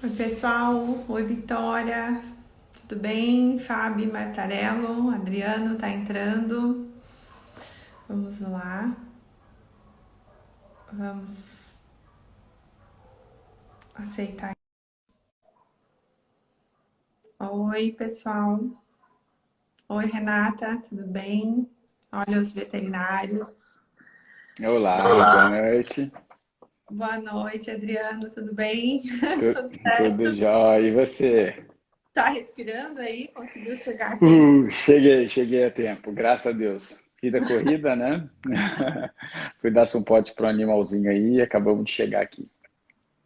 Oi, pessoal. Oi, Vitória. Tudo bem? Fábio Martarello, Adriano tá entrando. Vamos lá. Vamos aceitar. Oi, pessoal. Oi, Renata, tudo bem? Olha os veterinários. Olá, boa noite. Boa noite, Adriano, tudo bem? Tudo Tudo certo? jóia. E você? Tá respirando aí? Conseguiu chegar a tempo? Cheguei a tempo, graças a Deus. Vida corrida, né? Fui dar suporte para um animalzinho aí e acabamos de chegar aqui.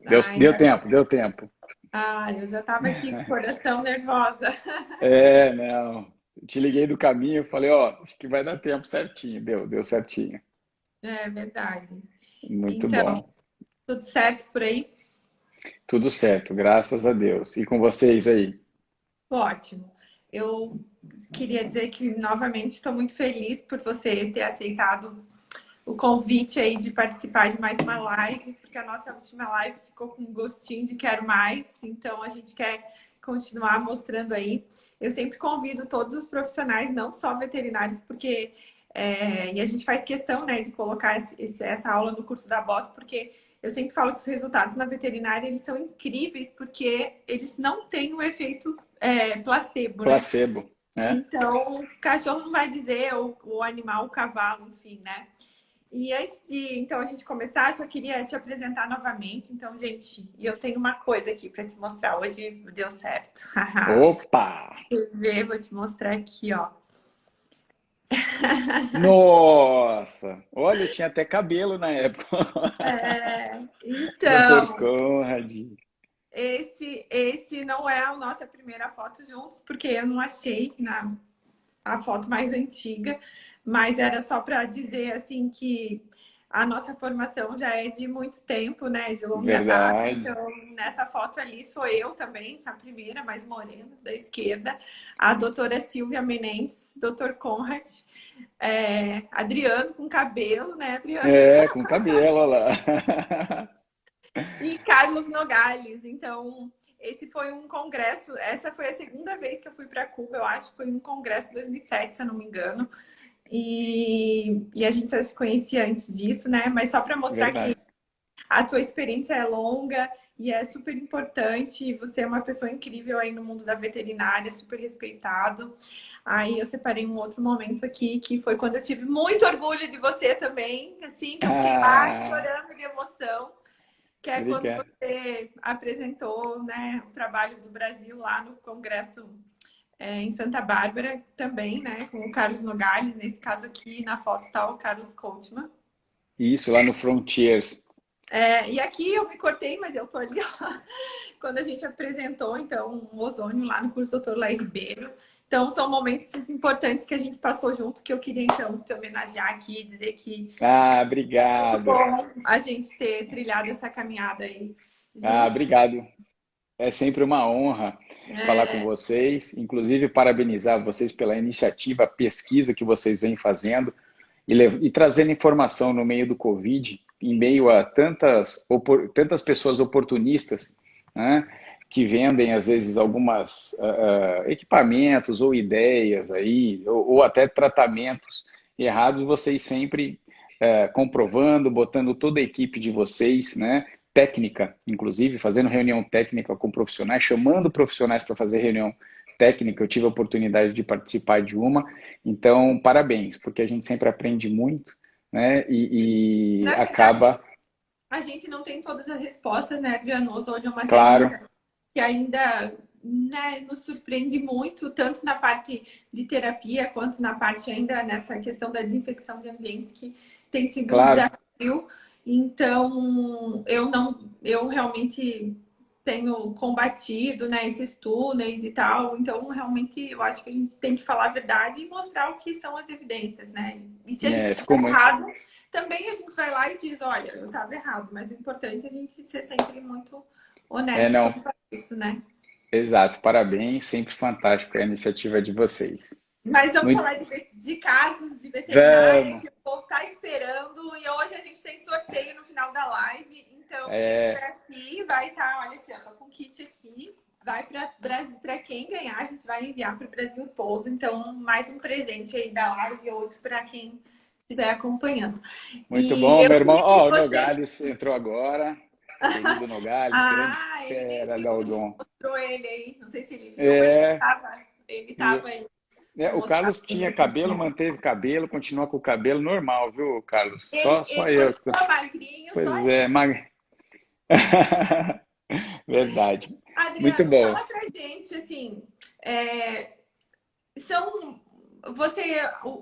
Deu Ainda. tempo, deu tempo. Eu já tava aqui com o coração nervosa. É, não. Te liguei do caminho, falei, ó, acho que vai dar tempo certinho. Deu certinho. É verdade. Muito Então, bom. tudo certo por aí? Tudo certo, graças a Deus. E com vocês aí? Ótimo. Eu queria dizer que novamente estou muito feliz por você ter aceitado o convite aí de participar de mais uma live, porque a nossa última live ficou com um gostinho de quero mais, então a gente quer continuar mostrando aí. Eu sempre convido todos os profissionais, não só veterinários, porque e a gente faz questão, né, de colocar essa aula no curso da Boss, porque eu sempre falo que os resultados na veterinária eles são incríveis, porque eles não têm o efeito placebo, né? Placebo, né? Então, o cachorro não vai dizer, o animal, o cavalo, enfim, né? E antes de então a gente começar, eu só queria te apresentar novamente. Então, gente, eu tenho uma coisa aqui para te mostrar. Hoje deu certo. Opa! Quer ver? Vou te mostrar aqui, ó. Nossa! Olha, eu tinha até cabelo na época. Doutor Então, Conrad. esse não é a nossa primeira foto juntos, porque eu não achei a foto mais antiga, mas era só para dizer assim que a nossa formação já é de muito tempo, né, de longa data. Verdade. Então, nessa foto ali sou eu também, a primeira, mais morena, da esquerda, a doutora Silvia Menendez, doutor Conrad, Adriano com cabelo, né, Adriano? É, com cabelo, olha lá. E Carlos Nogales. Então, esse foi um congresso, essa foi a segunda vez que eu fui para Cuba, eu acho, foi um congresso em 2007, se eu não me engano. E a gente já se conhecia antes disso, né? Mas só para mostrar que Verdade. a tua experiência é longa e é super importante. Você é uma pessoa incrível aí no mundo da veterinária, super respeitado. Aí eu separei um outro momento aqui, que foi quando eu tive muito orgulho de você também, assim, que eu fiquei lá Ah, chorando de emoção, que é quando obrigado. você apresentou, né, o trabalho do Brasil lá no Congresso em Santa Bárbara também, né? Com o Carlos Nogales, nesse caso aqui na foto está o Carlos Coachman. Isso, lá no Frontiers. E aqui eu me cortei, mas eu tô ali, ó, quando a gente apresentou, então, o ozônio lá no curso Doutor Laí Ribeiro. Então, são momentos importantes que a gente passou junto, que eu queria, então, te homenagear aqui, dizer que Ah, é muito obrigado. bom a gente ter trilhado essa caminhada aí Ah, juntos. obrigado. É sempre uma honra falar com É, vocês, inclusive parabenizar vocês pela iniciativa, a pesquisa que vocês vêm fazendo e trazendo informação no meio do Covid, em meio a tantas pessoas oportunistas, né, que vendem, às vezes, algumas equipamentos ou ideias aí, ou até tratamentos errados, vocês sempre comprovando, botando toda a equipe de vocês, né, técnica, inclusive, fazendo reunião técnica com profissionais, chamando profissionais para fazer reunião técnica. Eu tive a oportunidade de participar de uma, então, parabéns, porque a gente sempre aprende muito, né? E na verdade, acaba, a gente não tem todas as respostas, né, Adriano? O ozônio é uma claro, técnica que ainda, né, nos surpreende muito, tanto na parte de terapia quanto na parte ainda nessa questão da desinfecção de ambientes, que tem sido um claro, desafio. Então, eu realmente tenho combatido, né, esses túneis e tal. Então, realmente, eu acho que a gente tem que falar a verdade e mostrar o que são as evidências, né? E se a gente ficou estiver muito. errado, também a gente vai lá e diz, olha, eu estava errado, mas o importante é a gente ser sempre muito honesto Não, quanto a isso, né? exato, parabéns, sempre fantástico a iniciativa de vocês. Mas vamos Muito, falar de casos de veterinária vamos, que o povo está esperando e hoje a gente tem sorteio no final da live. Então, quem estiver aqui vai estar, olha aqui, ó, tô com o kit aqui. Vai para quem ganhar, a gente vai enviar para o Brasil todo. Então, mais um presente aí da live hoje para quem estiver acompanhando. Muito E bom, eu meu irmão. queria que Ó, o você... Nogales entrou agora. Querido Nogales, grande Ele nem fera viu da que a gente Odon. mostrou ele aí. Não sei se ele viu, mas É, ele e- tava aí. o Vou mostrar Carlos para tinha ele. cabelo, manteve cabelo, continua com o cabelo normal, viu, Carlos? Só Ele eu. continua magrinho, só Pois ele. é, verdade. Muito Adriano, bom. fala pra gente, assim, é, são você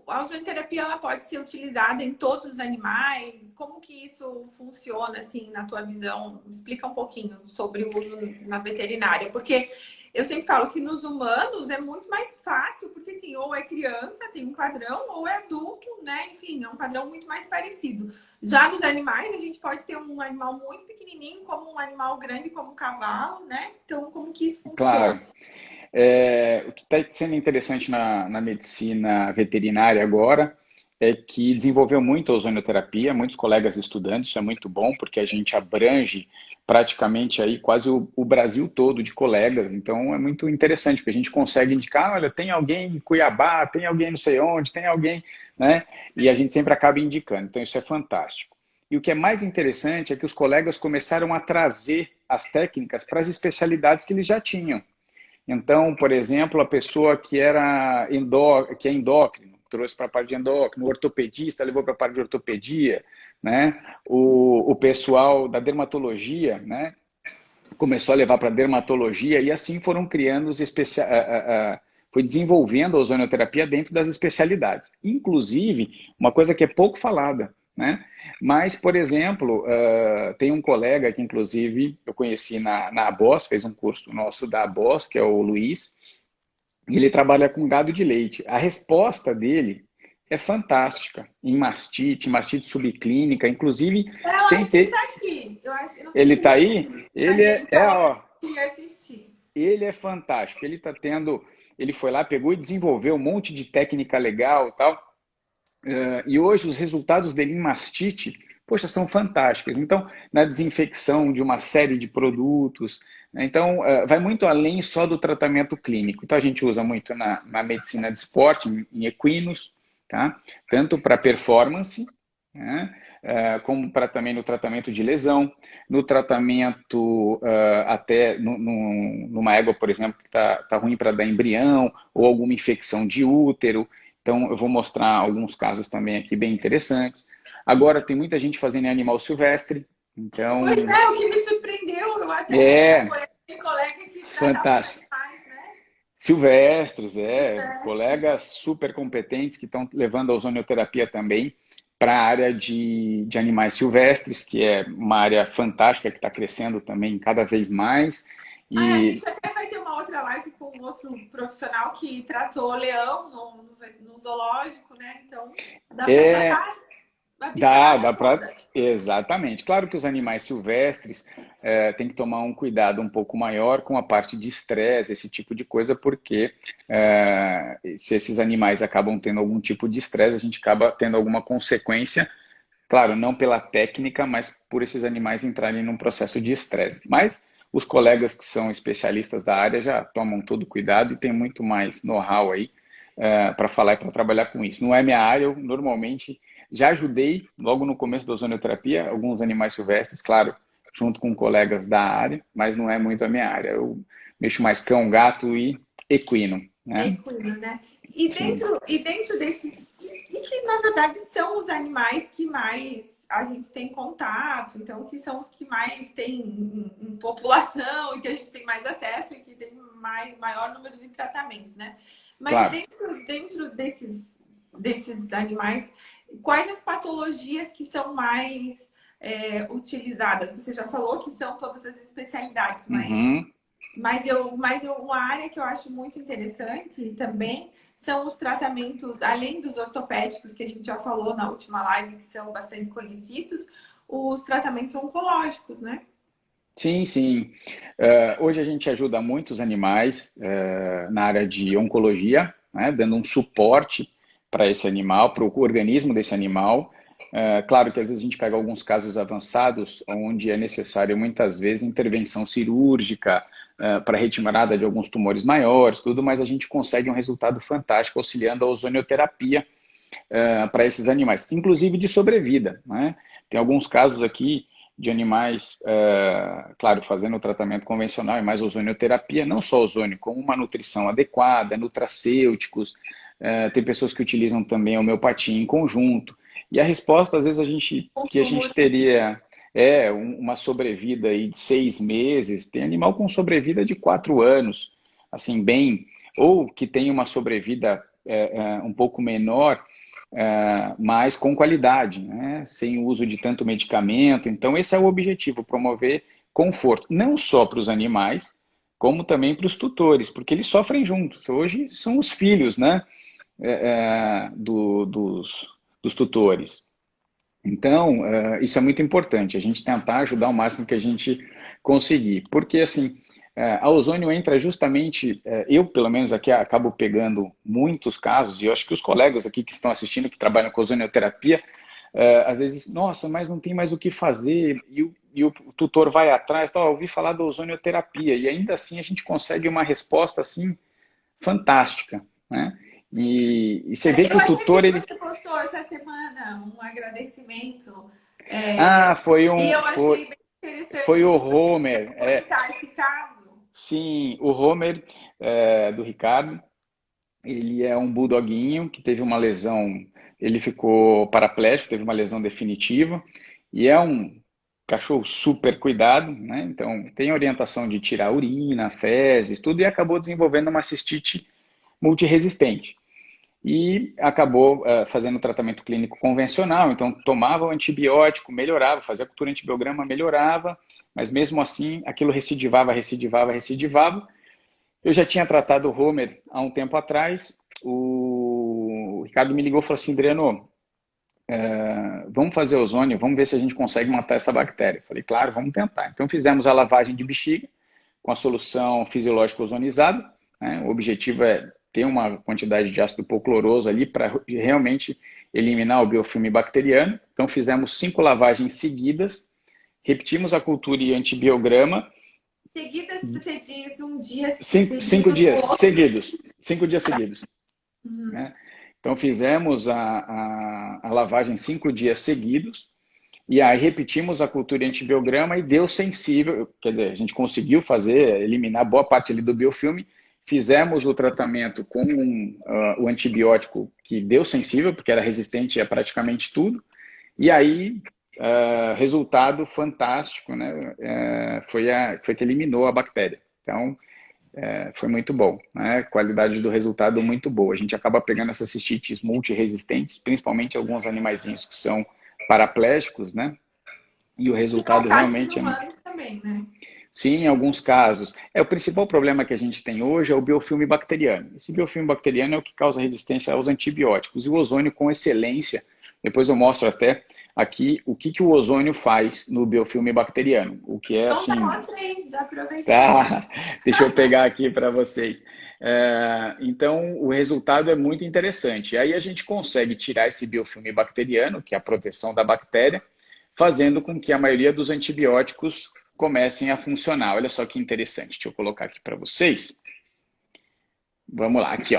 a ozonioterapia ela pode ser utilizada em todos os animais? Como que isso funciona assim na tua visão? Me explica um pouquinho sobre o uso na veterinária, porque eu sempre falo que nos humanos é muito mais fácil, porque assim, ou é criança, tem um padrão, ou é adulto, né? Enfim, é um padrão muito mais parecido. Já nos animais, a gente pode ter um animal muito pequenininho, como um animal grande, como um cavalo, né? Então, como que isso funciona? Claro. O que está sendo interessante na medicina veterinária agora é que desenvolveu muito a ozonioterapia, muitos colegas estudantes, isso é muito bom, porque a gente abrange praticamente aí quase o Brasil todo de colegas, então é muito interessante, porque a gente consegue indicar, olha, tem alguém em Cuiabá, tem alguém não sei onde, tem alguém, né? E a gente sempre acaba indicando, então isso é fantástico. E o que é mais interessante é que os colegas começaram a trazer as técnicas para as especialidades que eles já tinham. Então, por exemplo, a pessoa que é endócrino, trouxe para a parte de endócrino, o ortopedista levou para a parte de ortopedia, né? O pessoal da dermatologia, né? Começou a levar para dermatologia e assim foram criando foi desenvolvendo a ozonioterapia dentro das especialidades. Inclusive, uma coisa que é pouco falada, né? Mas, por exemplo, tem um colega que, inclusive, eu conheci na ABOS, fez um curso nosso da ABOS, que é o Luiz, e ele trabalha com gado de leite. A resposta dele é fantástica em mastite subclínica, inclusive Eu sem acho que ele ter. tá aqui. Eu não sei Ele se está ele tá aí? aqui, mas ele falou Ó, que ia assistir. ele é fantástico. Ele foi lá, pegou e desenvolveu um monte de técnica legal e tal. E hoje os resultados dele em mastite, poxa, são fantásticos. Então, na desinfecção de uma série de produtos, né? Então, vai muito além só do tratamento clínico. Então, a gente usa muito na medicina de esporte, em equinos, tá? Tanto para performance, né? Como para também no tratamento de lesão, no tratamento até numa égua, por exemplo, que tá ruim para dar embrião, ou alguma infecção de útero. Então, eu vou mostrar alguns casos também aqui bem interessantes. Agora, tem muita gente fazendo em animal silvestre. Pois Então, é, o que me surpreendeu, eu até é conheci colega que tratava os fantástico. animais, né? Silvestres, Silvestre. colegas super competentes que estão levando a ozonioterapia também para a área de animais silvestres, que é uma área fantástica que está crescendo também cada vez mais. Ah, a E gente até vai ter uma outra live com outro profissional que tratou leão no zoológico, né? Então, dá para é, tratar a bicharada dá para. toda. Exatamente. Claro que os animais silvestres têm que tomar um cuidado um pouco maior com a parte de estresse, esse tipo de coisa, porque se esses animais acabam tendo algum tipo de estresse, a gente acaba tendo alguma consequência, claro, não pela técnica, mas por esses animais entrarem num processo de estresse. Mas os colegas que são especialistas da área já tomam todo cuidado e tem muito mais know-how aí para falar e para trabalhar com isso. Não é minha área, eu normalmente já ajudei, logo no começo da ozonioterapia, alguns animais silvestres, claro, junto com colegas da área, mas não é muito a minha área. Eu mexo mais cão, gato e equino, né? Equino, né? Sim. E dentro desses. E que na verdade são os animais que mais a gente tem contato, então que são os que mais têm em população e que a gente tem mais acesso e que tem maior número de tratamentos, né? Mas Claro. dentro desses animais, quais as patologias que são mais utilizadas? Você já falou que são todas as especialidades, Uhum. uma área que eu acho muito interessante também são os tratamentos, além dos ortopédicos, que a gente já falou na última live, que são bastante conhecidos, os tratamentos oncológicos, né? Sim, sim. Hoje a gente ajuda muitos animais na área de oncologia, né, dando um suporte para esse animal, para o organismo desse animal. Claro que às vezes a gente pega alguns casos avançados, onde é necessário muitas vezes intervenção cirúrgica para retirada de alguns tumores maiores, tudo, mas a gente consegue um resultado fantástico auxiliando a ozonioterapia para esses animais, inclusive de sobrevida, né? Tem alguns casos aqui de animais, claro, fazendo o tratamento convencional e mais ozonioterapia, não só ozônio, como uma nutrição adequada, nutracêuticos, tem pessoas que utilizam também a homeopatia em conjunto. E a resposta, às vezes, que a gente teria uma sobrevida aí de 6 meses, tem animal com sobrevida de 4 anos, assim, bem, ou que tem uma sobrevida um pouco menor, mas com qualidade, né? Sem o uso de tanto medicamento. Então, esse é o objetivo, promover conforto, não só para os animais, como também para os tutores, porque eles sofrem juntos. Hoje são os filhos, né? Dos tutores. Então, isso é muito importante, a gente tentar ajudar o máximo que a gente conseguir. Porque, assim, a ozônio entra justamente, eu, pelo menos, aqui acabo pegando muitos casos, e eu acho que os colegas aqui que estão assistindo, que trabalham com ozonioterapia, às vezes, nossa, mas não tem mais o que fazer, e o tutor vai atrás, tá, ouvi falar da ozonioterapia, e ainda assim a gente consegue uma resposta, assim, fantástica, né? E você vê que Eu o até vi tutor, que ele... você postou essa semana um agradecimento. Ah, E eu achei bem foi interessante o de você Homer, comentar esse caso. sim, o Homer, do Ricardo. Ele é um bulldoguinho que teve uma lesão, ele ficou paraplégico, teve uma lesão definitiva, e é um cachorro super cuidado, né? Então tem orientação de tirar urina, fezes, tudo, e acabou desenvolvendo uma cistite multiresistente. E acabou fazendo tratamento clínico convencional, então tomava o antibiótico, melhorava, fazia cultura antibiograma, melhorava, mas mesmo assim aquilo recidivava, recidivava, recidivava. Eu já tinha tratado o Homer há um tempo atrás, o Ricardo me ligou e falou assim, Adriano, vamos fazer ozônio, vamos ver se a gente consegue matar essa bactéria. Eu falei, claro, vamos tentar. Então fizemos a lavagem de bexiga com a solução fisiológica ozonizada, né? O objetivo é ter uma quantidade de ácido hipocloroso ali para realmente eliminar o biofilme bacteriano. Então fizemos 5 lavagens seguidas, repetimos a cultura e antibiograma. Seguidas, você diz um dia Cinco seguido do dias outro. seguidos. 5 dias seguidos. Uhum. Né? Então fizemos a lavagem 5 dias seguidos e aí repetimos a cultura antibiograma e deu sensível, quer dizer, a gente conseguiu fazer, eliminar boa parte ali do biofilme, fizemos o tratamento com o antibiótico que deu sensível, porque era resistente a praticamente tudo, e aí resultado fantástico, né? Foi que eliminou a bactéria. Então, foi muito bom, né? Qualidade do resultado muito boa. A gente acaba pegando essas cistites multiresistentes, principalmente alguns animaizinhos que são paraplégicos, né? E o Que é o resultado caso dos realmente é... humanos também, né? Sim, em alguns casos. O principal problema que a gente tem hoje é o biofilme bacteriano. Esse biofilme bacteriano é o que causa resistência aos antibióticos. E o ozônio, com excelência, depois eu mostro até aqui o que o ozônio faz no biofilme bacteriano. O que é Então já assim... mostrei, já aproveitei. Tá, deixa eu pegar aqui para vocês. Então, o resultado é muito interessante. Aí a gente consegue tirar esse biofilme bacteriano, que é a proteção da bactéria, fazendo com que a maioria dos antibióticos comecem a funcionar. Olha só que interessante. Deixa eu colocar aqui para vocês. Vamos lá, aqui,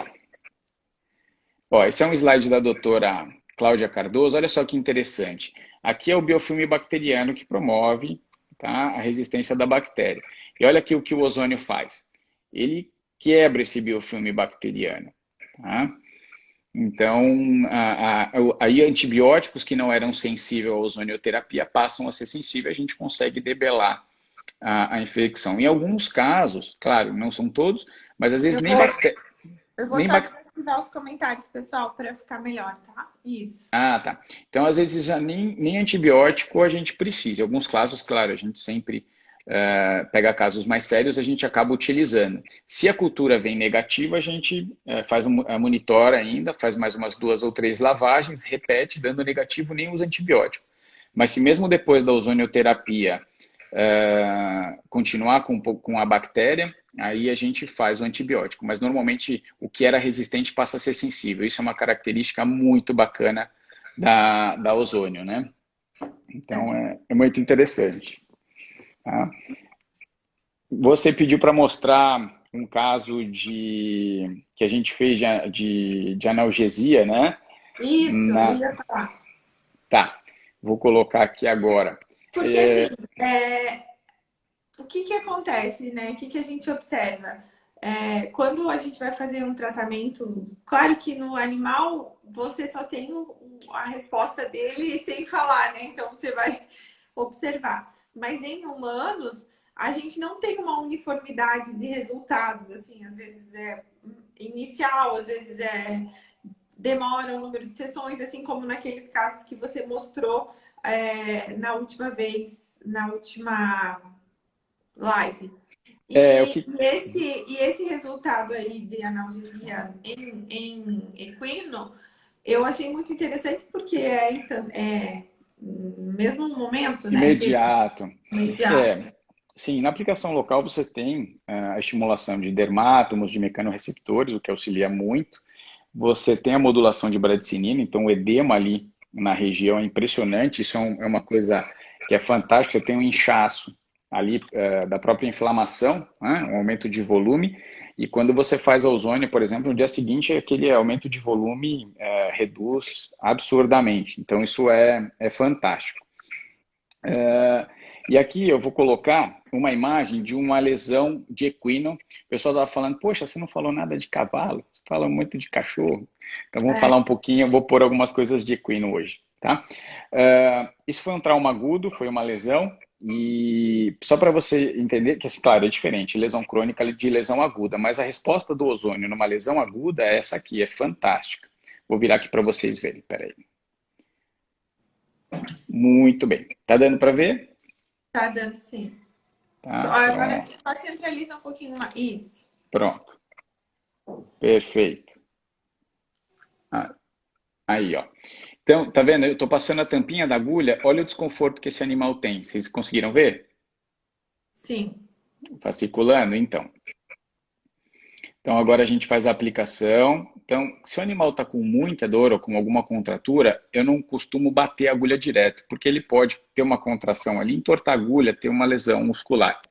ó. Esse é um slide da doutora Cláudia Cardoso. Olha só que interessante. Aqui é o biofilme bacteriano que promove, tá, a resistência da bactéria. E olha aqui o que o ozônio faz. Ele quebra esse biofilme bacteriano. Tá? Então, aí antibióticos que não eram sensíveis à ozonioterapia passam a ser sensíveis, a gente consegue debelar a infecção. Em alguns casos, claro, não são todos, mas às vezes Eu nem vou, bactéria. eu vou Nem só bac... desativar os comentários, pessoal, para ficar melhor, tá? Isso. Ah, tá. Então, às vezes, já nem antibiótico a gente precisa. Em alguns casos, claro, a gente sempre pega casos mais sérios, a gente acaba utilizando. Se a cultura vem negativa, a gente monitora ainda, faz mais umas 2 ou 3 lavagens, repete, dando negativo, nem usa antibiótico. Mas se mesmo depois da ozonioterapia continuar com a bactéria, aí a gente faz o antibiótico. Mas normalmente o que era resistente passa a ser sensível. Isso é uma característica muito bacana da ozônio, né? Então, Tá. é muito interessante. Tá? Você pediu para mostrar um caso que a gente fez de analgesia, né? Isso, eu Na, ia falar. tá, vou colocar aqui agora. Porque assim, é, o que que acontece, né? O que que a gente observa? Quando a gente vai fazer um tratamento, claro que no animal você só tem a resposta dele sem falar, né? Então você vai observar. Mas em humanos, a gente não tem uma uniformidade de resultados, assim, às vezes é inicial, às vezes demora o número de sessões, assim como naqueles casos que você mostrou na última vez, na última live. O E que esse resultado aí de analgesia em equino, eu achei muito interessante porque é no mesmo momento, né? Que imediato. imediato. É, sim, na aplicação local você tem a estimulação de dermátomos, de mecanorreceptores, o que auxilia muito. Você tem a modulação de bradicinina, então o edema ali na região é impressionante. Isso é uma coisa que é fantástica. Você tem um inchaço ali da própria inflamação, né? Um aumento de volume. E quando você faz a ozônio, por exemplo, no dia seguinte, aquele aumento de volume reduz absurdamente. Então, isso é fantástico. E aqui eu vou colocar uma imagem de uma lesão de equino. O pessoal estava falando, poxa, você não falou nada de cavalo, você fala muito de cachorro. Então vamos É, falar um pouquinho, eu vou pôr algumas coisas de equino hoje, tá? Isso foi um trauma agudo, foi uma lesão, e só para você entender que, claro, é diferente, lesão crônica de lesão aguda, mas a resposta do ozônio numa lesão aguda é essa aqui, é fantástica. Vou virar aqui para vocês verem, peraí. Muito bem. Tá dando para ver? tá dando sim. Tá, Agora pronto. só centraliza um pouquinho mais. Isso. Pronto, perfeito. Ah, aí, ó. Então, tá vendo? Eu tô passando a tampinha da agulha. Olha o desconforto que esse animal tem. Vocês conseguiram ver? Sim. Fasciculando, então. Então, agora a gente faz a aplicação. Então, se o animal está com muita dor ou com alguma contratura, eu não costumo bater a agulha direto, porque ele pode ter uma contração ali, entortar a agulha, ter uma lesão muscular.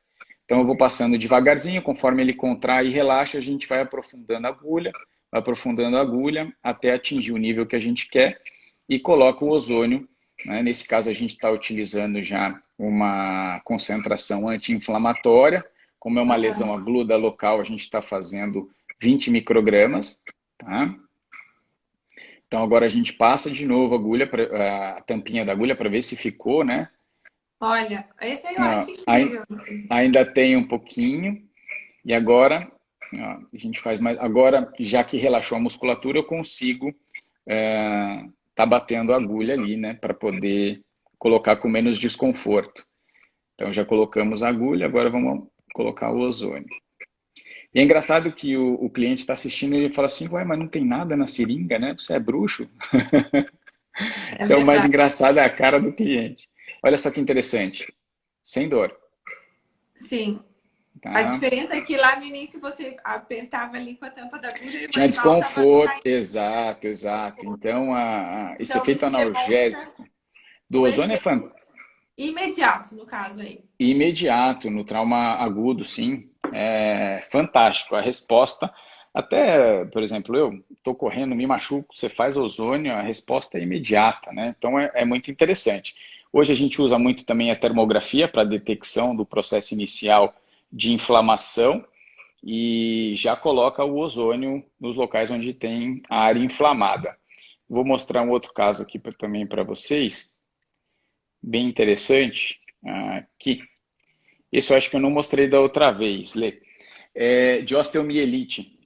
Então, eu vou passando devagarzinho, conforme ele contrai e relaxa, a gente vai aprofundando a agulha até atingir o nível que a gente quer e coloca o ozônio. Né? Nesse caso, a gente está utilizando já uma concentração anti-inflamatória. Como é uma lesão aguda local, a gente está fazendo 20 microgramas. Tá? Então, agora a gente passa de novo a tampinha da agulha para ver se ficou, né? Olha, esse aí eu Ó, acho incrível, assim. ainda tem um pouquinho. E agora, ó, a gente faz mais. Agora, já que relaxou a musculatura, eu consigo tá batendo a agulha ali, né? Para poder colocar com menos desconforto. Então, já colocamos a agulha, agora vamos colocar o ozônio. E é engraçado que o cliente está assistindo e ele fala assim, ué, mas não tem nada na seringa, né? Você é bruxo? É Isso é o mais verdade. engraçado, é a cara do cliente. Olha só que interessante. Sem dor, Sim. A tá? diferença é que lá no início você apertava ali com a tampa da agulha e o Tinha animal estava desconforto, saindo. exato, exato. Então, esse Então, efeito isso demonstra analgésico do o ozônio é efeito imediato, no caso aí. imediato, no trauma agudo, sim, é fantástico. A resposta, até, por exemplo, eu estou correndo, me machuco, você faz ozônio, a resposta é imediata, né? Então, é muito interessante. Hoje a gente usa muito também a termografia para detecção do processo inicial de inflamação e já coloca o ozônio nos locais onde tem a área inflamada. Vou mostrar um outro caso aqui também para vocês, bem interessante. Aqui. Esse eu acho que eu não mostrei da outra vez, Lê. De osteomielite.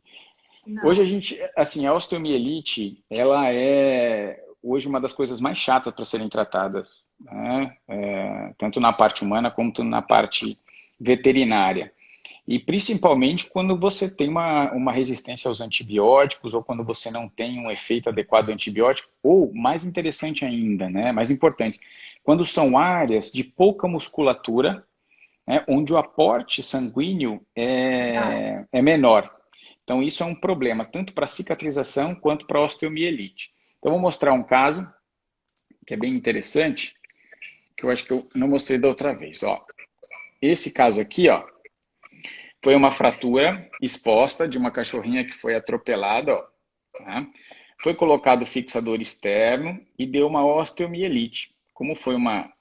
Hoje a Não. gente, assim, a osteomielite, ela é hoje uma das coisas mais chatas para serem tratadas, né? Tanto na parte humana como na parte veterinária. E principalmente quando você tem uma resistência aos antibióticos ou quando você não tem um efeito adequado do antibiótico, ou mais interessante ainda, né, mais importante, quando são áreas de pouca musculatura, né, onde o aporte sanguíneo Já. é menor. Então isso é um problema tanto para cicatrização quanto para osteomielite. Então vou mostrar um caso. que é bem interessante, que eu acho que eu não mostrei da outra vez. Ó, esse caso aqui, ó, foi uma fratura exposta de uma cachorrinha que foi atropelada, ó, tá? Foi colocado fixador externo e deu uma osteomielite. Como foi uma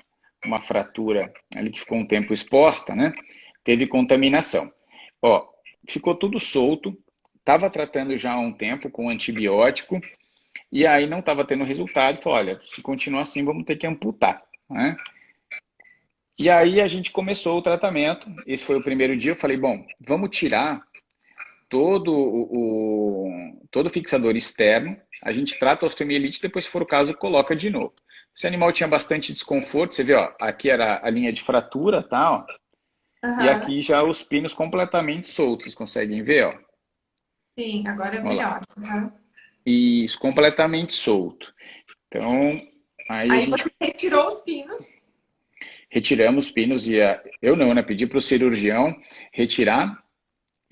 fratura ali que ficou um tempo exposta, né? Teve contaminação. Ó, ficou tudo solto, estava tratando já há um tempo com antibiótico, e aí não estava tendo resultado, falou, olha, se continuar assim, vamos ter que amputar, né? E aí a gente começou o tratamento, esse foi o primeiro dia, eu falei, bom, vamos tirar todo o fixador externo, a gente trata a osteomielite, depois, se for o caso, coloca de novo. Esse animal tinha bastante desconforto, você vê, ó, aqui era a linha de fratura, tá, ó, e Aham. aqui já os pinos completamente soltos, vocês conseguem ver, ó, Sim, agora é olha lá, melhor. Aham. isso, completamente solto. Então, aí a Aí gente você retirou os pinos. retiramos os pinos e eu não, né, pedi para o cirurgião retirar,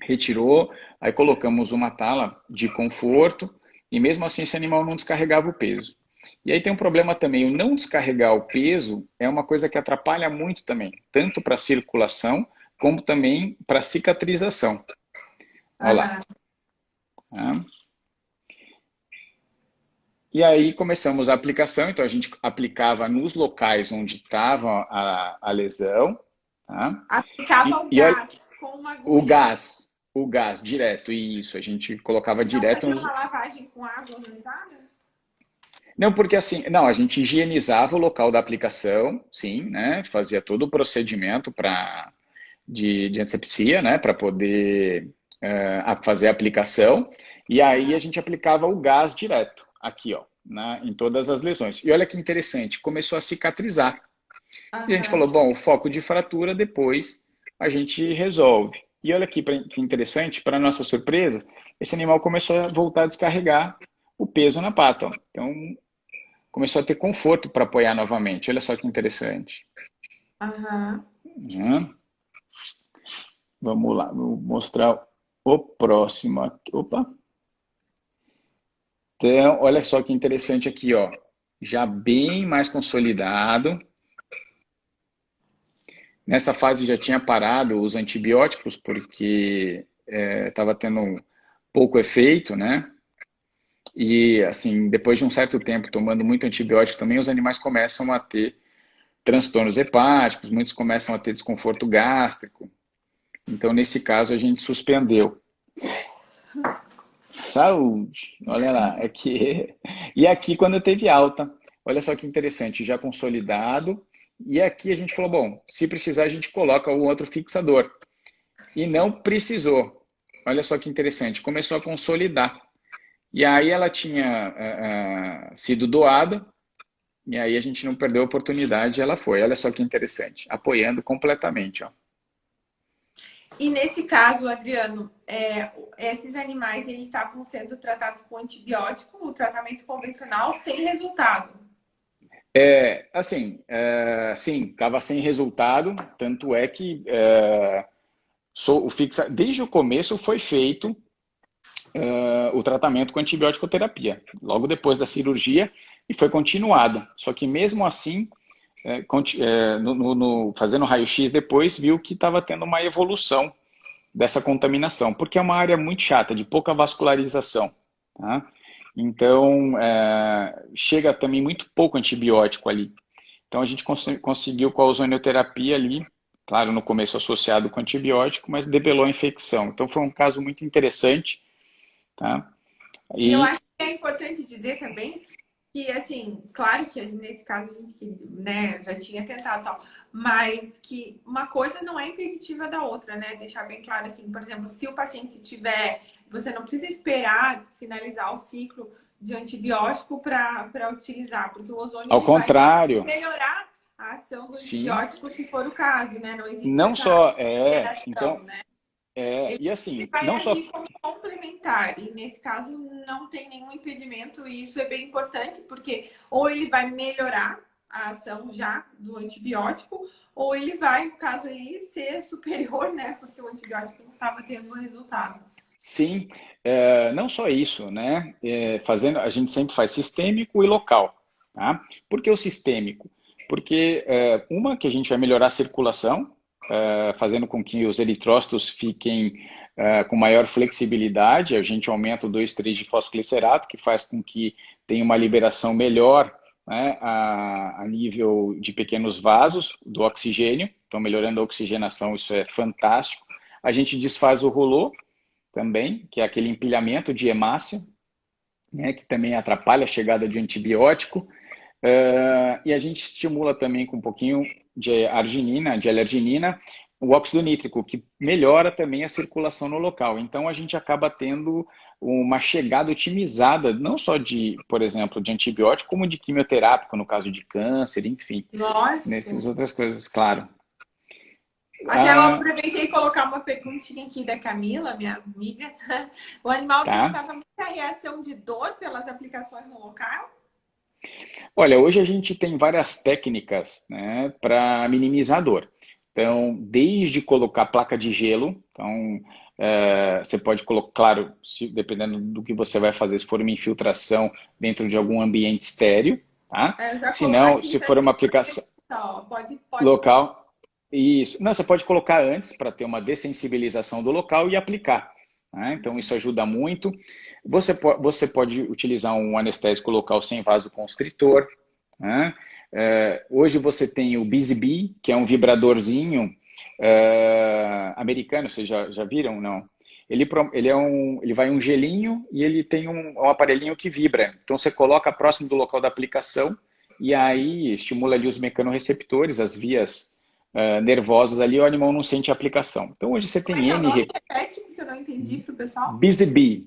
retirou, aí colocamos uma tala de conforto e mesmo assim esse animal não descarregava o peso. E aí tem um problema também, o não descarregar o peso é uma coisa que atrapalha muito também, tanto para a circulação como também para a cicatrização. Olha lá. Aham. Tá? E aí começamos a aplicação, então a gente aplicava nos locais onde estava a lesão, tá? Aplicava E, o e olha, gás com uma agulha. o gás direto, isso, a gente colocava E não direto fazia nos... uma lavagem com água organizada? Não, porque assim, não, a gente higienizava o local da aplicação, sim, né? Fazia todo o procedimento de antisepsia, né? Para poder fazer a aplicação. E aí a gente aplicava o gás direto, aqui, ó, em todas as lesões. E olha que interessante, começou a cicatrizar. E a gente Aham. falou, bom, o foco de fratura depois a gente resolve. E olha aqui que interessante, para nossa surpresa, esse animal começou a voltar a descarregar o peso na pata. Ó. Então, começou a ter conforto para apoiar novamente. Olha só que interessante. Aham. Né? Vamos lá, vou mostrar o próximo aqui. Opa! Então, olha só que interessante aqui, ó. Já bem mais consolidado. Nessa fase já tinha parado os antibióticos, porque estava tendo pouco efeito, né? E, assim, depois de um certo tempo tomando muito antibiótico também, os animais começam a ter transtornos hepáticos, muitos começam a ter desconforto gástrico. Então, nesse caso, a gente suspendeu. Saúde! Olha lá, aqui. E aqui, quando teve alta, olha só que interessante, já consolidado. E aqui a gente falou: bom, se precisar, a gente coloca o outro fixador. E não precisou. Olha só que interessante, começou a consolidar. E aí ela tinha sido doada, e aí a gente não perdeu a oportunidade, ela foi. Olha só que interessante, apoiando completamente, ó. E nesse caso, Adriano, esses animais eles estavam sendo tratados com antibiótico, o tratamento convencional, sem resultado. Assim, sim, estava sem resultado, tanto é que desde o começo foi feito o tratamento com antibiótico terapia, logo depois da cirurgia, e foi continuada. Só que mesmo assim, fazendo raio-x depois, viu que estava tendo uma evolução dessa contaminação, porque é uma área muito chata, de pouca vascularização. Tá? Então, chega também muito pouco antibiótico ali. Então, a gente conseguiu com a ozonioterapia ali, claro, no começo associado com antibiótico, mas debelou a infecção. Então, foi um caso muito interessante. Tá? E eu E, acho que é importante dizer também que, assim, claro que nesse caso a gente, né, já tinha tentado tal, mas que uma coisa não é impeditiva da outra, né? Deixar bem claro assim, por exemplo, se o paciente tiver, você não precisa esperar finalizar o ciclo de antibiótico para utilizar, porque o ozônio ao ele vai contrário, melhorar a ação do sim, antibiótico se for o caso, né? Não existe não essa só interação, então, né? e Ele assim, vai não só agir como complementar e nesse caso não tem nenhum impedimento e isso é bem importante porque ou ele vai melhorar a ação já do antibiótico ou ele vai, no caso aí, ser superior, né? Porque o antibiótico não estava tendo resultado. sim, não só isso, né? A gente sempre faz sistêmico e local. Tá? Por que o sistêmico? Porque, uma, que a gente vai melhorar a circulação, fazendo com que os eritrócitos fiquem com maior flexibilidade, a gente aumenta o 2,3 de fosfoglicerato, que faz com que tenha uma liberação melhor, né, a nível de pequenos vasos do oxigênio, então melhorando a oxigenação, isso é fantástico. A gente desfaz o rolô também, que é aquele empilhamento de hemácia, né, que também atrapalha a chegada de antibiótico. E a gente estimula também com um pouquinho de arginina, de L-arginina, o óxido nítrico, que melhora também a circulação no local. Então, a gente acaba tendo uma chegada otimizada, não só de, por exemplo, de antibiótico, como de quimioterápico, no caso de câncer, enfim, nessas Lógico. outras coisas, claro. Até eu aproveitei e colocar uma perguntinha aqui da Camila, minha amiga. O animal Tá? apresentava muita reação de dor pelas aplicações no local? Olha, hoje a gente tem várias técnicas, né, para minimizar a dor. Então, desde colocar placa de gelo, então você pode colocar, claro, dependendo do que você vai fazer, se for uma infiltração dentro de algum ambiente estéreo, tá? Eu já Se não, aqui se já for te uma aplicação ó, pode. local, isso. Não, você pode colocar antes para ter uma dessensibilização do local e aplicar, né? Então, isso ajuda muito. Você pode utilizar um anestésico local sem vasoconstritor, né? Hoje você tem o Busy Bee, que é um vibradorzinho americano, vocês já viram? Não. Ele vai um gelinho e ele tem um aparelhinho que vibra. Então você coloca próximo do local da aplicação e aí estimula ali os mecanorreceptores, as vias nervosas ali, o animal não sente a aplicação. Então hoje você Como é tem que é o nome? N Repete, porque eu não entendi para o pessoal. Busy Bee,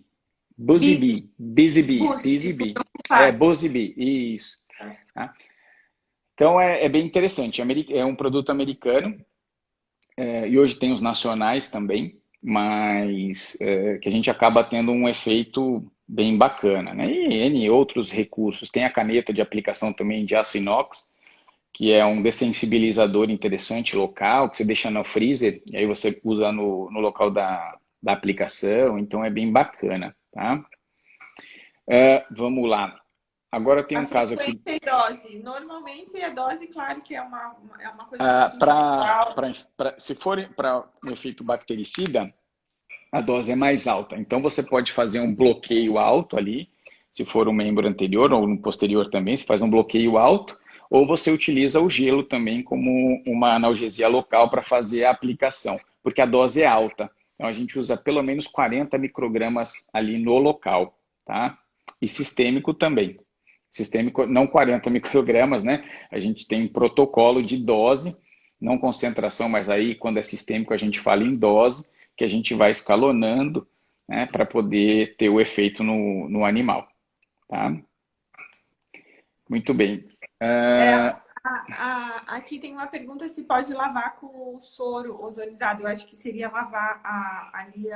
Busy Busy. Bee, Busy Bee, Busy, Busy tipo, Bee. ocupado. Busy Bee, isso. Tá? Então é bem interessante. É um produto americano e hoje tem os nacionais também, mas que a gente acaba tendo um efeito bem bacana, né? E N outros recursos. Tem a caneta de aplicação também de aço inox, que é um dessensibilizador interessante local, que você deixa no freezer e aí você usa no local da aplicação. Então é bem bacana, tá? Vamos lá. Agora tem A um caso frequência aqui. e dose. Normalmente a dose, claro que é uma coisa muito individual. Se for para um efeito bactericida, a dose é mais alta. Então você pode fazer um bloqueio alto ali, se for um membro anterior ou no posterior também, você faz um bloqueio alto, ou você utiliza o gelo também como uma analgesia local para fazer a aplicação, porque a dose é alta. Então a gente usa pelo menos 40 microgramas ali no local, tá? E sistêmico também. Sistêmico, não 40 microgramas, né? A gente tem um protocolo de dose, não concentração, mas aí quando é sistêmico a gente fala em dose, que a gente vai escalonando, né, para poder ter o efeito no animal, tá? Muito bem. É, aqui tem uma pergunta se pode lavar com o soro ozonizado. Eu acho que seria lavar ali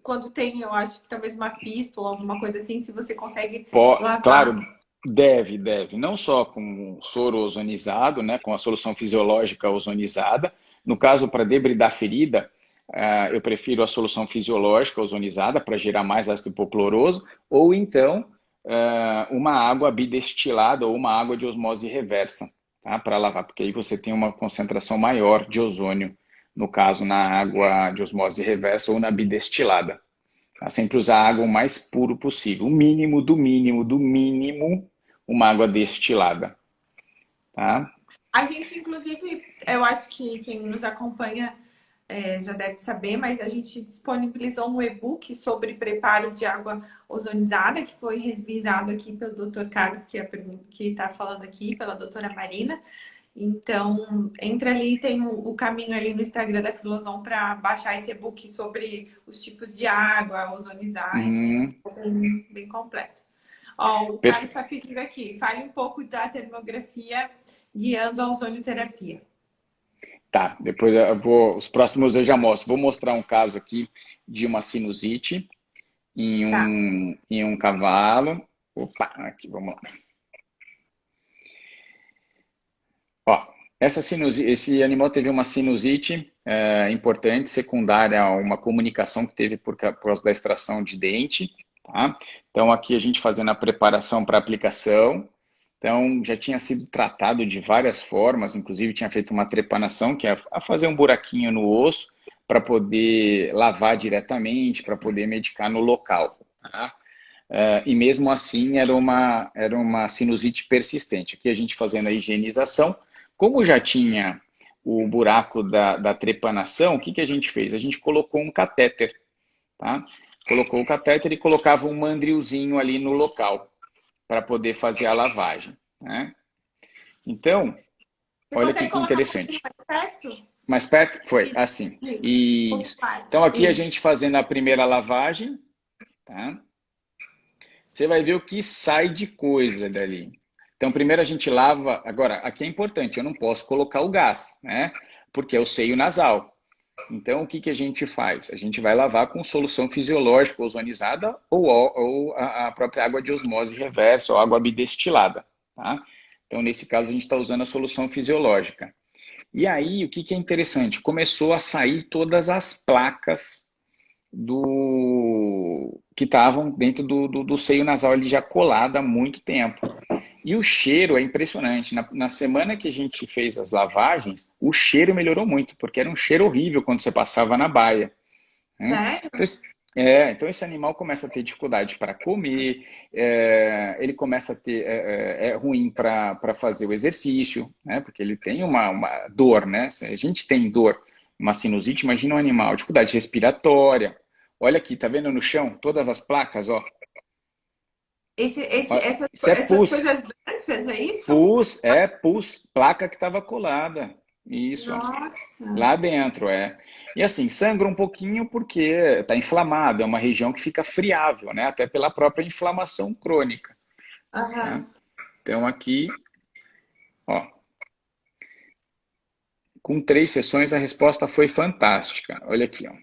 quando tem, eu acho que talvez uma fístula, alguma coisa assim, se você consegue lavar. Claro, deve. Não só com soro ozonizado, né, com a solução fisiológica ozonizada. No caso, para debridar a ferida, eu prefiro a solução fisiológica ozonizada para gerar mais ácido hipocloroso, ou então uma água bidestilada ou uma água de osmose reversa, tá, para lavar, porque aí você tem uma concentração maior de ozônio, no caso, na água de osmose reversa ou na bidestilada. Tá? Sempre usar a água o mais puro possível. O mínimo, do mínimo, uma água destilada. Tá? A gente, inclusive, eu acho que quem nos acompanha já deve saber, mas a gente disponibilizou um e-book sobre preparo de água ozonizada, que foi revisado aqui pelo Dr. Carlos, que está falando aqui, pela doutora Marina. Então, entra ali, tem o caminho ali no Instagram da Filosom para baixar esse e-book sobre os tipos de água, ozonizar, enfim, Hum, bem completo. Ó, o Carlos está pedindo aqui, fale um pouco da termografia guiando a ozonioterapia. Tá, depois os próximos eu já mostro. Vou mostrar um caso aqui de uma sinusite Tá. em um cavalo. Opa, aqui, vamos lá. Ó, esse animal teve uma sinusite importante, secundária a uma comunicação que teve por causa da extração de dente, tá? Então, aqui a gente fazendo a preparação para aplicação. Então, já tinha sido tratado de várias formas, inclusive tinha feito uma trepanação, que é a fazer um buraquinho no osso para poder lavar diretamente, para poder medicar no local. Tá? E mesmo assim era uma sinusite persistente. Aqui a gente fazendo a higienização, como já tinha o buraco da trepanação, o que a gente fez? A gente colocou um catéter, tá? Colocou o catéter e colocava um mandrilzinho ali no local para poder fazer a lavagem, né? Então, Você olha consegue aqui que colocar um pouquinho interessante. mais perto? Mais perto? Foi, Isso, assim. isso. Um pouquinho Isso. mais. Então, aqui a Isso. gente fazendo a primeira lavagem, tá? Você vai ver o que sai de coisa dali. Então, primeiro a gente lava. Agora, aqui é importante, eu não posso colocar o gás, né? Porque é o seio nasal. Então, o que a gente faz? A gente vai lavar com solução fisiológica ozonizada ou a própria água de osmose reversa ou água bidestilada, tá? Então, nesse caso, a gente está usando a solução fisiológica. E aí, o que é interessante? Começou a sair todas as placas que estavam dentro do seio nasal ali já colada há muito tempo. E o cheiro é impressionante. Na semana que a gente fez as lavagens, o cheiro melhorou muito, porque era um cheiro horrível quando você passava na baia, né? Sério? Então esse animal começa a ter dificuldade para comer, ele começa a ter, é ruim para fazer o exercício, né? Porque ele tem uma dor, né? Se a gente tem dor, uma sinusite, imagina um animal, dificuldade respiratória. Olha aqui, tá vendo no chão? Todas as placas, ó. Isso é Essas pus. coisas brancas, é isso? Pus, placa que estava colada. Isso, ó. Nossa. Lá dentro, é. E assim, sangra um pouquinho porque está inflamado, é uma região que fica friável, né? Até pela própria inflamação crônica, né? Aham. Então aqui, ó, com 3 sessões a resposta foi fantástica. Olha aqui, ó.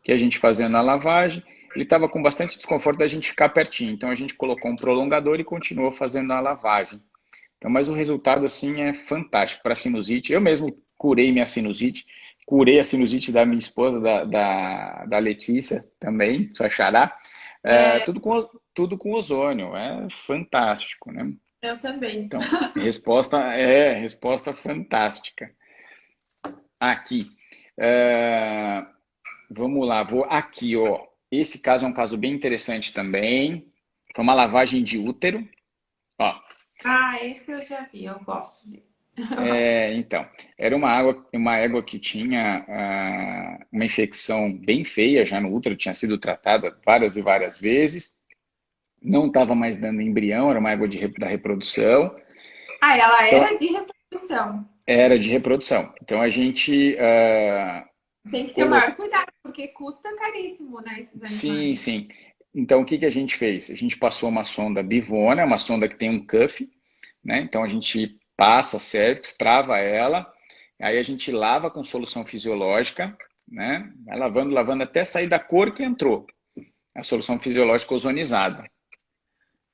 Que a gente fazendo a lavagem, ele estava com bastante desconforto da gente ficar pertinho. Então a gente colocou um prolongador e continuou fazendo a lavagem. Então, mas o resultado assim é fantástico para a sinusite. Eu mesmo curei minha sinusite, curei a sinusite da minha esposa, da Letícia também, sua xará. É, Tudo com ozônio, é fantástico, né? eu também. Então, resposta fantástica. Aqui, é, vamos lá, vou aqui, ó. Esse caso é um caso bem interessante também. Foi uma lavagem de útero, ó. Ah, esse eu já vi, eu gosto dele. Então, era uma égua que tinha uma infecção bem feia já no útero, tinha sido tratada várias e várias vezes, não estava mais dando embrião, era uma égua da reprodução, Ah, ela então era de reprodução. era de reprodução. Então a gente Tem que ter o colocou. maior cuidado, porque custa caríssimo, né, esses Sim, animais. sim. Então o que a gente fez? A gente passou uma sonda bivona, uma sonda que tem um cuff, né? Então a gente passa a cervix, trava ela, aí a gente lava com solução fisiológica, né? Vai lavando, lavando até sair da cor que entrou. A solução fisiológica ozonizada.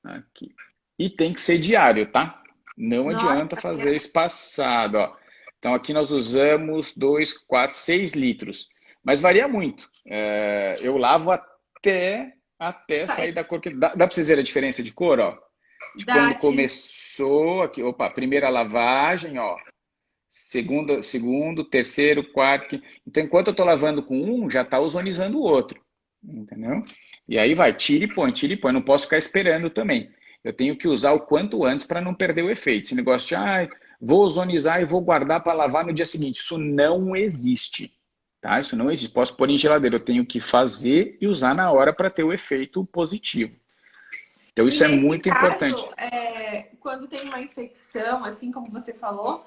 Aqui. E tem que ser diário, tá? Não Nossa, adianta fazer espaçado, ó. Então aqui nós usamos 2, 4, 6 litros. Mas varia muito. Eu lavo até sair da cor que. Dá para vocês verem a diferença de cor, ó? De dá quando sim. começou aqui, opa, primeira lavagem, ó, segundo, terceiro, quarto, quinto. Então, enquanto eu estou lavando com um, já está ozonizando o outro, entendeu? E aí vai, tira e põe, não posso ficar esperando também. Eu tenho que usar o quanto antes para não perder o efeito. Esse negócio de, vou ozonizar e vou guardar para lavar no dia seguinte, isso não existe, tá? Isso não existe. Posso pôr em geladeira, eu tenho que fazer e usar na hora para ter o efeito positivo. Então, E isso é nesse muito caso, importante. quando tem uma infecção, assim como você falou,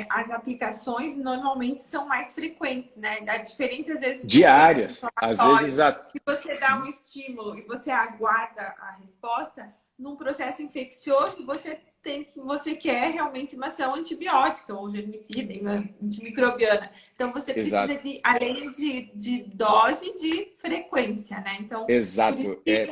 as aplicações normalmente são mais frequentes, né? É diferente, às vezes, de um processo Diárias, às vezes inflamatório, que você dá um estímulo e você aguarda a resposta. Num processo infeccioso, você quer realmente uma ação antibiótica ou germicida, antimicrobiana. Então, você precisa exato, de, além de dose, de frequência, né? Então, por isso exato, que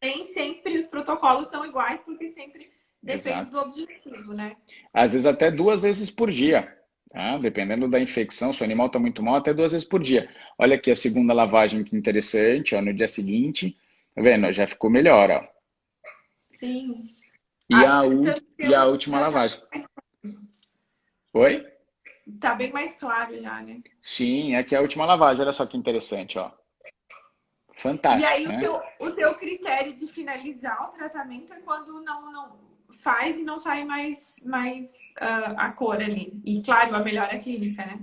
nem sempre os protocolos são iguais, porque sempre depende do exato. objetivo, né? Às vezes até 2 vezes por dia, tá? Dependendo da infecção, se o animal está muito mal, até 2 vezes por dia. Olha aqui a segunda lavagem, que interessante, ó, no dia seguinte, tá vendo? Já ficou melhor, ó. Sim. E Então, e a Deus última já lavagem. Oi? tá bem mais claro já, né? Sim, aqui é a última lavagem. Olha só que interessante, ó. E Fantástico, aí né? o teu critério de finalizar o tratamento é quando não faz e não sai mais a cor ali. E claro, a melhora clínica, né?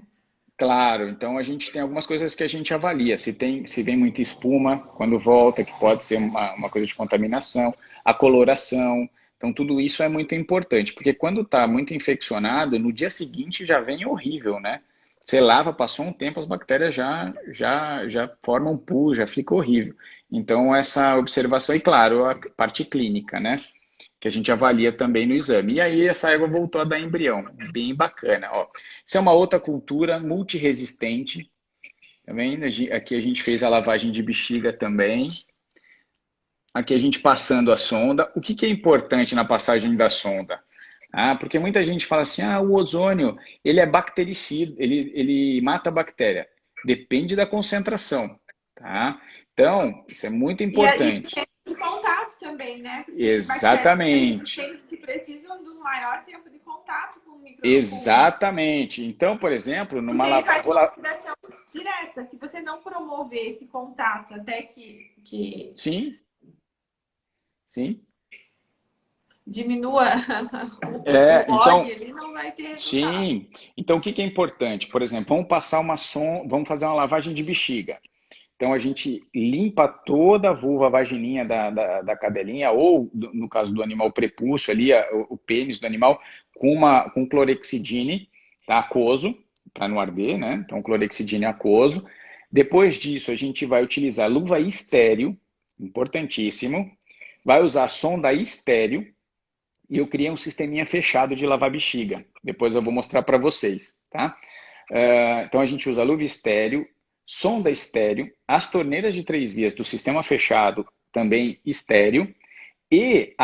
Claro, então a gente tem algumas coisas que a gente avalia. Se vem muita espuma quando volta, que pode ser uma coisa de contaminação, a coloração. Então, tudo isso é muito importante, porque quando está muito infeccionado, no dia seguinte já vem horrível, né? Você lava, passou um tempo, as bactérias já formam pus, já fica horrível. Então, essa observação, e claro, a parte clínica, né? Que a gente avalia também no exame. E aí essa égua voltou a dar embrião, bem bacana. Ó. Isso é uma outra cultura multiresistente, tá vendo? Aqui a gente fez a lavagem de bexiga também. Aqui a gente passando a sonda. O que que é importante na passagem da sonda? Ah, porque muita gente fala assim, ah, o ozônio, ele é bactericida, ele mata a bactéria. Depende da concentração, tá? Então, isso é muito E importante. depende de contato também, né? Porque tem bactérias Exatamente. resistentes que precisam de um maior tempo de contato com. Exatamente. Então, por exemplo, Porque numa ele lavagem. faz uma oxidação direta. Se você não promover esse contato até que Sim, sim. diminua o Então, log, ele não vai ter resultado. sim. Então, o que que é importante? Por exemplo, vamos fazer uma lavagem de bexiga. Então, a gente limpa toda a vulva, a vagininha da cadelinha, ou, no caso do animal, o prepúcio ali, o pênis do animal, com clorexidine, tá? Aquoso, para não arder, né? Então, clorexidine aquoso. Depois disso, a gente vai utilizar luva estéreo, importantíssimo. Vai usar sonda estéreo. E eu criei um sisteminha fechado de lavar bexiga. Depois eu vou mostrar para vocês, tá? Então a gente usa luva estéreo, sonda estéreo, as torneiras de 3 vias do sistema fechado também estéreo, e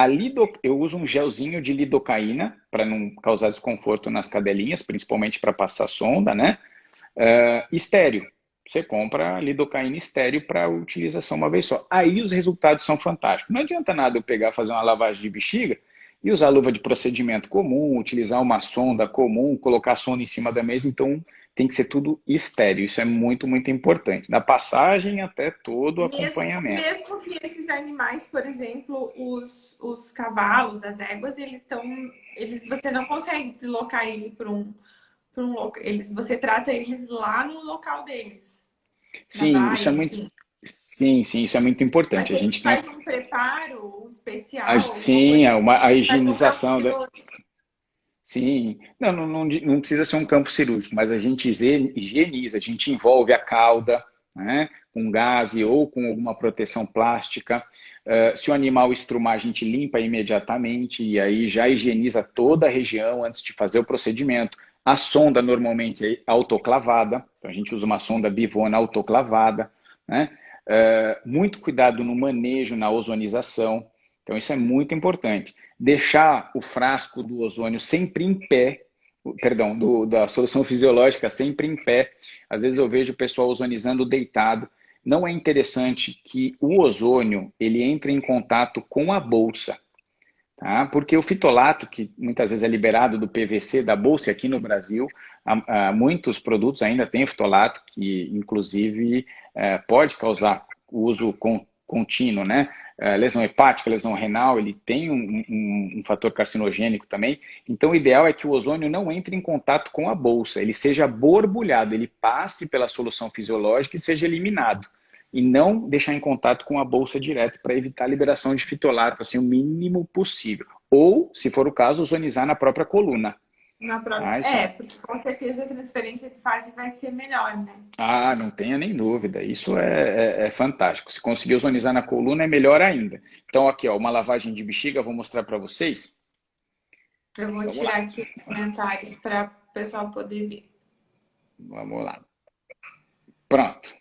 eu uso um gelzinho de lidocaína para não causar desconforto nas cadelinhas, principalmente para passar sonda, né? Estéreo. Você compra lidocaína estéreo para utilização uma vez só. Aí os resultados são fantásticos. Não adianta nada eu pegar, fazer uma lavagem de bexiga e usar luva de procedimento comum, utilizar uma sonda comum, colocar a sonda em cima da mesa. Então tem que ser tudo estéreo. Isso é muito, muito importante. Da passagem até todo o acompanhamento. Mesmo que esses animais, por exemplo, os cavalos, as éguas, você não consegue deslocar ele para um local. Você trata eles lá no local deles, na Sim, baia, enfim. sim, isso é muito Mas importante. A se a gente gente tem faz um preparo especial, alguma sim, coisa assim, a faz um campo higienização. cirúrgico. Sim, não precisa ser um campo cirúrgico, mas a gente higieniza, a gente envolve a cauda, né, com gaze ou com alguma proteção plástica. Se o animal estrumar, a gente limpa imediatamente e aí já higieniza toda a região antes de fazer o procedimento. A sonda normalmente é autoclavada, então a gente usa uma sonda bivona autoclavada, né? Muito cuidado no manejo, na ozonização. Então isso é muito importante. Deixar o frasco do ozônio sempre em pé, perdão, da solução fisiológica sempre em pé. Às vezes eu vejo o pessoal ozonizando deitado. Não é interessante que o ozônio ele entre em contato com a bolsa, tá? Porque o fitolato, que muitas vezes é liberado do PVC da bolsa aqui no Brasil, muitos produtos ainda têm fitolato, que inclusive pode causar uso contínuo, né? Lesão hepática, lesão renal, ele tem um fator carcinogênico também. Então, o ideal é que o ozônio não entre em contato com a bolsa, ele seja borbulhado, ele passe pela solução fisiológica e seja eliminado. E não deixar em contato com a bolsa direto para evitar a liberação de fitolato, assim, o mínimo possível. Ou, se for o caso, ozonizar na própria coluna. Na própria. Ah, isso Porque com certeza a transferência de fase vai ser melhor, né? não tenha nem dúvida. Isso é fantástico. Se conseguir ozonizar na coluna, é melhor ainda. Então, aqui, ó, uma lavagem de bexiga, vou mostrar para vocês. Eu vou Vamos lá, tirar aqui os comentários para o pessoal poder ver. vamos lá. Pronto.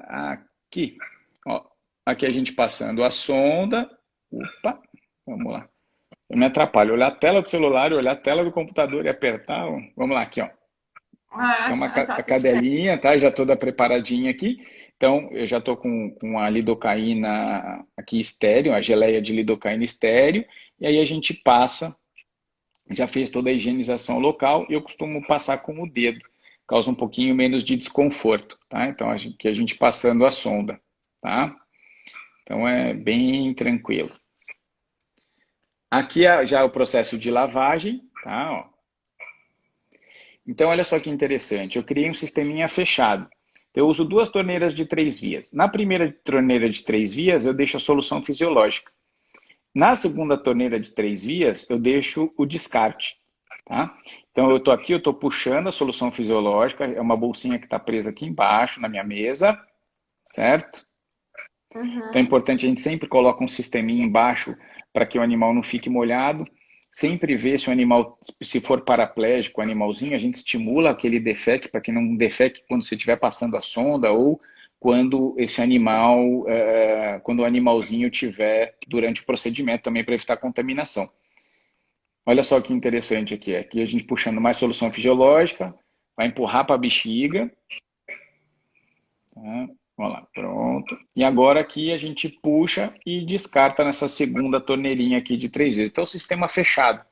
Aqui, ó, aqui a gente passando a sonda. Opa, vamos lá. Eu me atrapalho. Olhar a tela do celular, olhar a tela do computador e apertar. Vamos lá, aqui, ó. Então, Ah, tá a tudo certo. cadelinha, tá? Já toda preparadinha aqui. Então, eu já estou com a lidocaína aqui estéreo, a geleia de lidocaína estéreo, e aí a gente passa, já fez toda a higienização local, e eu costumo passar com o dedo, causa um pouquinho menos de desconforto, tá? Então, que a gente passando a sonda, tá? Então, é bem tranquilo. Aqui já é o processo de lavagem, tá? Ó. Então, olha só que interessante, eu criei um sisteminha fechado. Eu uso duas torneiras de 3 vias. Na primeira torneira de 3 vias, eu deixo a solução fisiológica. Na segunda torneira de 3 vias, eu deixo o descarte. Tá? Então, eu estou aqui, eu estou puxando a solução fisiológica, é uma bolsinha que está presa aqui embaixo na minha mesa, certo? Então, é importante, a gente sempre coloca um sisteminha embaixo para que o animal não fique molhado. Sempre ver se o animal, se for paraplégico, o animalzinho, a gente estimula aquele defeque para que não defeque quando você estiver passando a sonda ou quando esse animal, quando o animalzinho tiver durante o procedimento também para evitar contaminação. Olha só que interessante aqui, aqui a gente puxando mais solução fisiológica, vai empurrar para a bexiga. Tá? Vamos lá, pronto. E agora aqui a gente puxa e descarta nessa segunda torneirinha aqui de 3 vezes. Então, sistema fechado,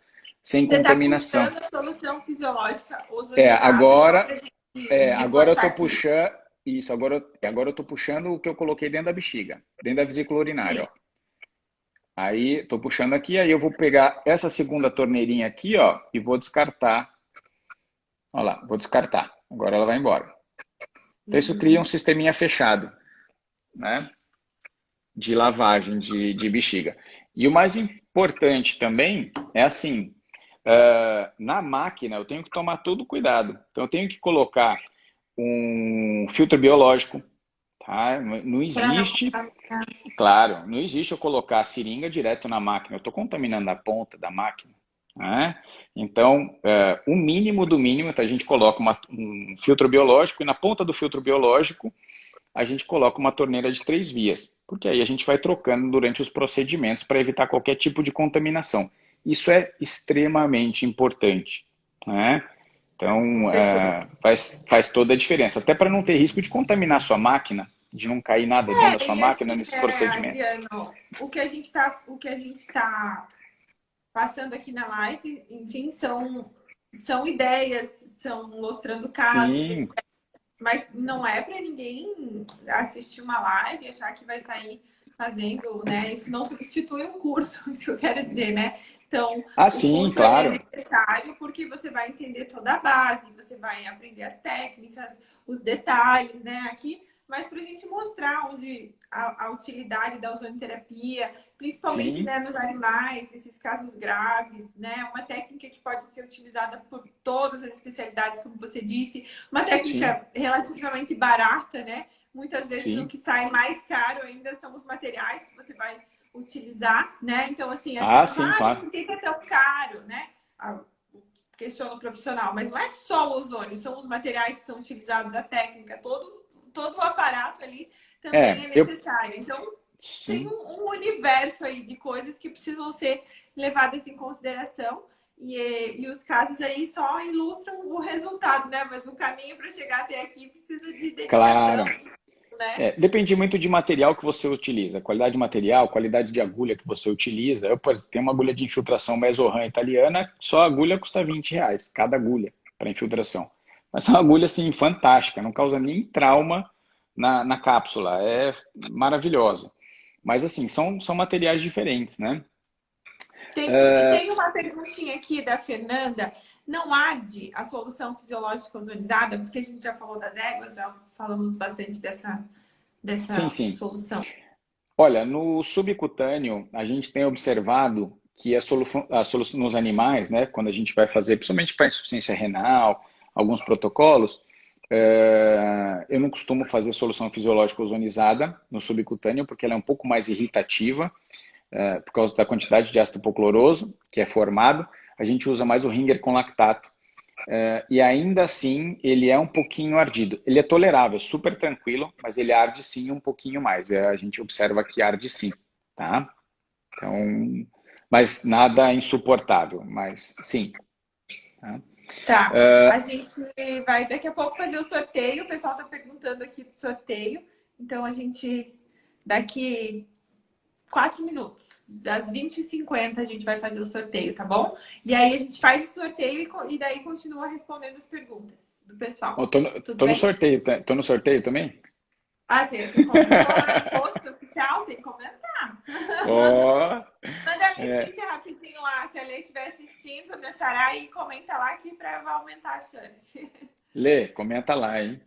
sem Você está contaminação. puxando a solução fisiológica É, ozonizada, só agora, para a gente agora eu reforçar estou aqui. puxando, isso, agora eu estou puxando o que eu coloquei dentro da bexiga, dentro da vesícula urinária, ó. Aí, estou puxando aqui, aí eu vou pegar essa segunda torneirinha aqui, ó, e vou descartar. Olha lá, vou descartar. Agora ela vai embora. Então, isso cria um sisteminha fechado, né? De lavagem de bexiga. E o mais importante também é assim, na máquina eu tenho que tomar todo cuidado. Então eu tenho que colocar um filtro biológico, tá? Não Para não existe, contaminar. claro, não existe eu colocar a seringa direto na máquina. Eu estou contaminando a ponta da máquina, né? Então, o mínimo do mínimo, então a gente coloca um filtro biológico e na ponta do filtro biológico a gente coloca uma torneira de 3 vias, porque aí a gente vai trocando durante os procedimentos para evitar qualquer tipo de contaminação. Isso é extremamente importante, né? Com Então, certeza. faz toda a diferença. Até para não ter risco de contaminar a sua máquina, de não cair nada dentro da sua E máquina assim, nesse né, procedimento. Adriano, o que a gente tá passando aqui na live, enfim, são ideias, são mostrando casos, Sim, mas não é para ninguém assistir uma live e achar que vai sair fazendo, né? Isso não substitui um curso, isso que eu quero dizer, né? Então, o sim, curso ele é claro. necessário porque você vai entender toda a base, você vai aprender as técnicas, os detalhes, né? Aqui, mas para a gente mostrar onde a utilidade da ozonoterapia, principalmente, Sim, né, nos animais, esses casos graves, né? Uma técnica que pode ser utilizada por todas as especialidades, como você disse, uma sim, técnica relativamente barata, né? Muitas vezes o sim. que sai mais caro ainda são os materiais que você vai utilizar, né? Então, assim, as Ah, pessoas, sim, mas claro. por que é tão caro, né? Questiona o profissional, mas não é só o ozônio, são os materiais que são utilizados, a técnica, todo o aparato ali também é Eu, necessário. Então, tem sim. um universo aí de coisas que precisam ser levadas em consideração. E os casos aí só ilustram o resultado, né? Mas o caminho para chegar até aqui precisa de dedicação, Claro. né? Depende muito de material que você utiliza, qualidade de material, qualidade de agulha que você utiliza. Eu, por exemplo, tenho uma agulha de infiltração Mesorran italiana, só a agulha custa R$ 20, cada agulha para infiltração. Mas é uma agulha assim fantástica, não causa nem trauma na cápsula, é maravilhosa. Mas assim, são materiais diferentes, né? Tem uma perguntinha aqui da Fernanda. Não arde a solução fisiológica ozonizada? Porque a gente já falou das éguas, já falamos bastante Sim, dessa sim. solução. Olha, no subcutâneo, a gente tem observado que a solução nos animais, né, quando a gente vai fazer, principalmente para insuficiência renal, alguns protocolos, eu não costumo fazer solução fisiológica ozonizada no subcutâneo, porque ela é um pouco mais irritativa, por causa da quantidade de ácido hipocloroso que é formado. A gente usa mais o Ringer com lactato. E ainda assim, ele é um pouquinho ardido. Ele é tolerável, super tranquilo, mas ele arde sim um pouquinho mais. A gente observa que arde sim, tá? Então, mas nada insuportável, mas sim. Tá? Tá. A gente vai daqui a pouco fazer o sorteio. O pessoal está perguntando aqui do sorteio. Então, a gente, daqui 4 minutos, às 20h50, a gente vai fazer o sorteio, tá bom? E aí, a gente faz o sorteio e daí continua respondendo as perguntas do Ó, pessoal. Tudo tô no bem? sorteio, tô no sorteio também? Ah, você comentou lá no post oficial? Tem que comentar. Ó, Manda a é, Letícia rapidinho lá. Se a Lê estiver assistindo, meu xará, e comenta lá que pra aumentar a chance. Lê, comenta lá, hein?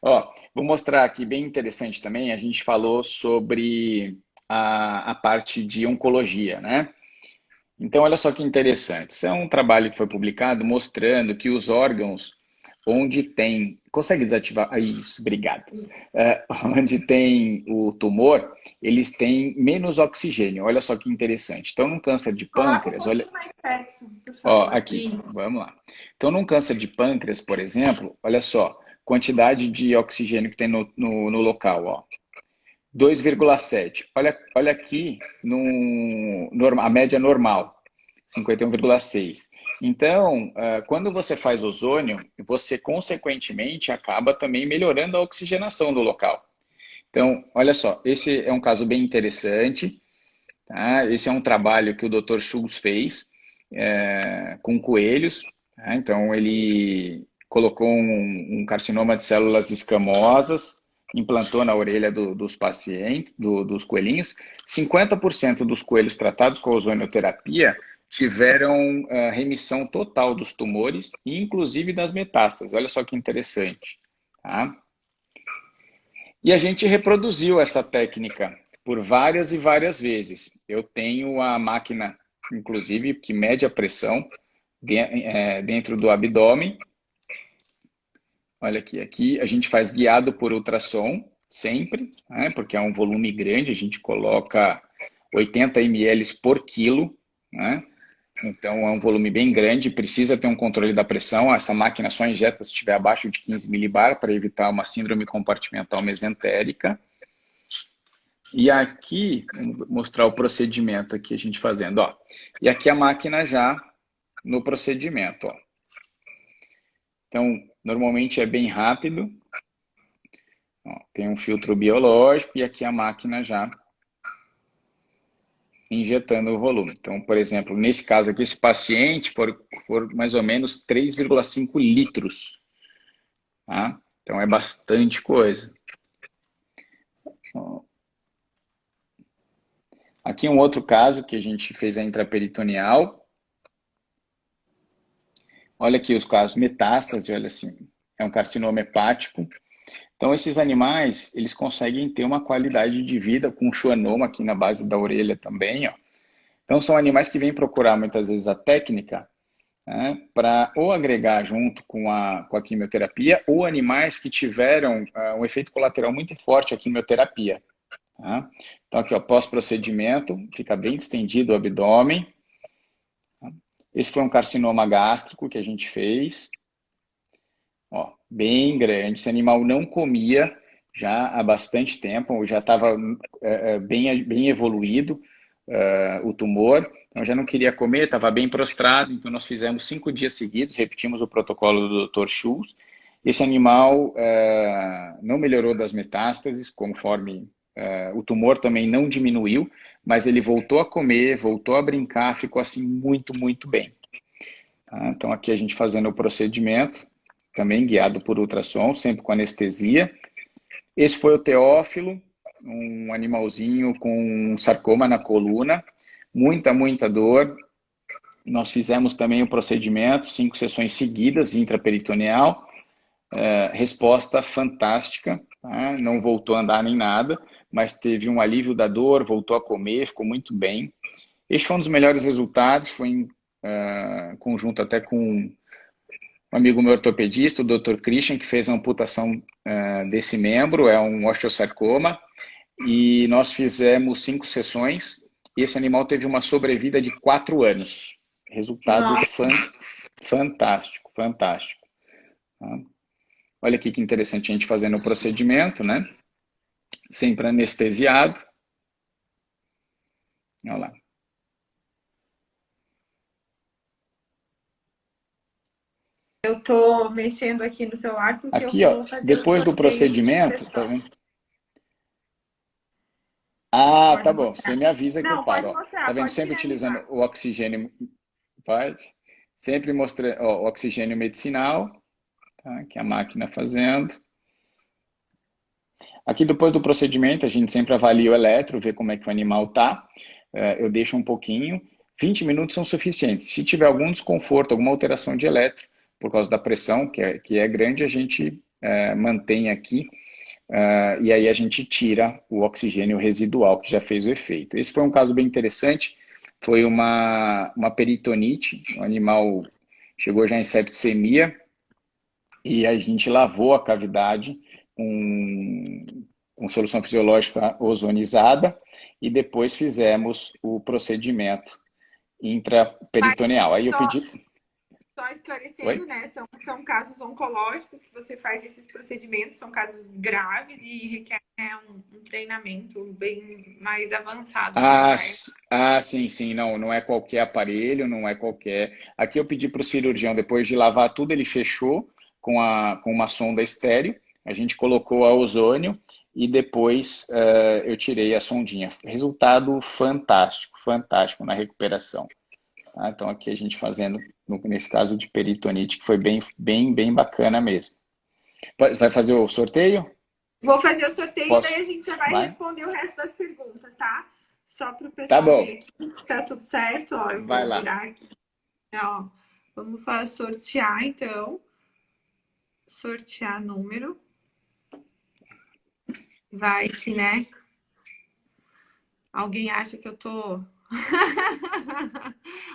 Ó, vou mostrar aqui, bem interessante também, a gente falou sobre a parte de oncologia, né? Então, olha só que interessante. Isso é um trabalho que foi publicado mostrando que os órgãos onde tem. Consegue desativar? Ah, isso, obrigado. Onde tem o tumor, eles têm menos oxigênio. Olha só que interessante. Então, num câncer de Coloca um pâncreas, olha. pouquinho mais perto, por Ó, favor. aqui, Isso. vamos lá. Então, num câncer de pâncreas, por exemplo, olha só, quantidade de oxigênio que tem no local, ó. 2,7. Olha aqui a média normal, 51,6. Então, quando você faz ozônio, você consequentemente acaba também melhorando a oxigenação do local. Então, olha só, esse é um caso bem interessante, tá? Esse é um trabalho que o Dr. Schultz fez com coelhos, tá? Então, ele colocou um carcinoma de células escamosas, implantou na orelha dos pacientes, dos coelhinhos. 50% dos coelhos tratados com ozonioterapia tiveram remissão total dos tumores, inclusive das metástases. Olha só que interessante, tá? E a gente reproduziu essa técnica por várias e várias vezes. Eu tenho a máquina, inclusive, que mede a pressão dentro do abdômen. Olha aqui a gente faz guiado por ultrassom, sempre, né, porque é um volume grande, a gente coloca 80 ml por quilo, né? Então é um volume bem grande, precisa ter um controle da pressão. Essa máquina só injeta se estiver abaixo de 15 milibar para evitar uma síndrome compartimental mesentérica. E aqui, vou mostrar o procedimento aqui, a gente fazendo, ó. E aqui a máquina já no procedimento, ó. Então, normalmente é bem rápido. Ó, tem um filtro biológico e aqui a máquina já injetando o volume. Então, por exemplo, nesse caso aqui, esse paciente por mais ou menos 3,5 litros, tá? Então, é bastante coisa. Ó, aqui um outro caso que a gente fez a intraperitoneal. Olha aqui os casos, metástase, olha assim, é um carcinoma hepático. Então, esses animais, eles conseguem ter uma qualidade de vida com schwannoma aqui na base da orelha também, ó. Então, são animais que vêm procurar muitas vezes a técnica, né, para ou agregar junto com a quimioterapia, ou animais que tiveram um efeito colateral muito forte à quimioterapia. Tá? Então, aqui, ó, pós-procedimento, fica bem distendido o abdômen. Tá? Esse foi um carcinoma gástrico que a gente fez. Ó, bem grande. Esse animal não comia já há bastante tempo, já estava bem evoluído o tumor, então já não queria comer, estava bem prostrado, então nós fizemos 5 dias seguidos, repetimos o protocolo do Dr. Schultz. Esse animal não melhorou das metástases, conforme o tumor também não diminuiu, mas ele voltou a comer, voltou a brincar, ficou assim muito, muito bem. Tá? Então aqui a gente fazendo o procedimento, também guiado por ultrassom, sempre com anestesia. Esse foi o Teófilo, um animalzinho com um sarcoma na coluna, muita dor. Nós fizemos também o procedimento, 5 sessões seguidas, intraperitoneal, resposta fantástica, tá? Não voltou a andar nem nada, mas teve um alívio da dor, voltou a comer, ficou muito bem. Este foi um dos melhores resultados, foi em conjunto até com um amigo meu ortopedista, o Dr. Christian, que fez a amputação desse membro, é um osteosarcoma, e nós fizemos 5 sessões, e esse animal teve uma sobrevida de 4 anos. Resultado Nossa. fantástico, fantástico. Tá? Olha aqui que interessante a gente fazendo o procedimento, né? Sempre anestesiado. Olha lá. Eu tô mexendo aqui no celular porque eu Aqui, ó, vou fazer o depois do sorteio pro procedimento, tá pessoal. vendo? Ah, tá Pode bom. Você mostrar. me avisa que eu Não, paro, pode ó. Tá mostrar, vendo? pode Sempre utilizando finalizar. o oxigênio, faz. Sempre mostrando, ó, o oxigênio medicinal, tá? Que é a máquina fazendo. Aqui, depois do procedimento, a gente sempre avalia o eletro, vê como é que o animal tá. Eu deixo um pouquinho. 20 minutos são suficientes. Se tiver algum desconforto, alguma alteração de eletro, por causa da pressão, que é grande, a gente mantém aqui. E aí a gente tira o oxigênio residual, que já fez o efeito. Esse foi um caso bem interessante. Foi uma peritonite. O animal chegou já em septicemia e a gente lavou a cavidade com solução fisiológica ozonizada e depois fizemos o procedimento Mas intraperitoneal. Aí eu só, pedi. só Oi? esclarecendo, né? São casos oncológicos que você faz esses procedimentos, são casos graves e requer um treinamento bem mais avançado, né? Não é? Sim, sim, não, não é qualquer aparelho, não é qualquer. Aqui eu pedi para o cirurgião, depois de lavar tudo, ele fechou com uma sonda estéreo, a gente colocou a ozônio e depois eu tirei a sondinha. Resultado fantástico, fantástico na recuperação. Tá? Então aqui a gente fazendo, nesse caso de peritonite, que foi bem, bem, bem bacana mesmo. Vai fazer o sorteio? Vou fazer o sorteio, daí Posso? a gente já vai Vai? responder o resto das perguntas, tá? Só para o Tá pessoal bom, ver aqui se tá tudo certo. Ó, eu vai vou lá. virar aqui. Ó, vamos sortear, então. Sortear número. Vai que, né? Alguém acha que eu tô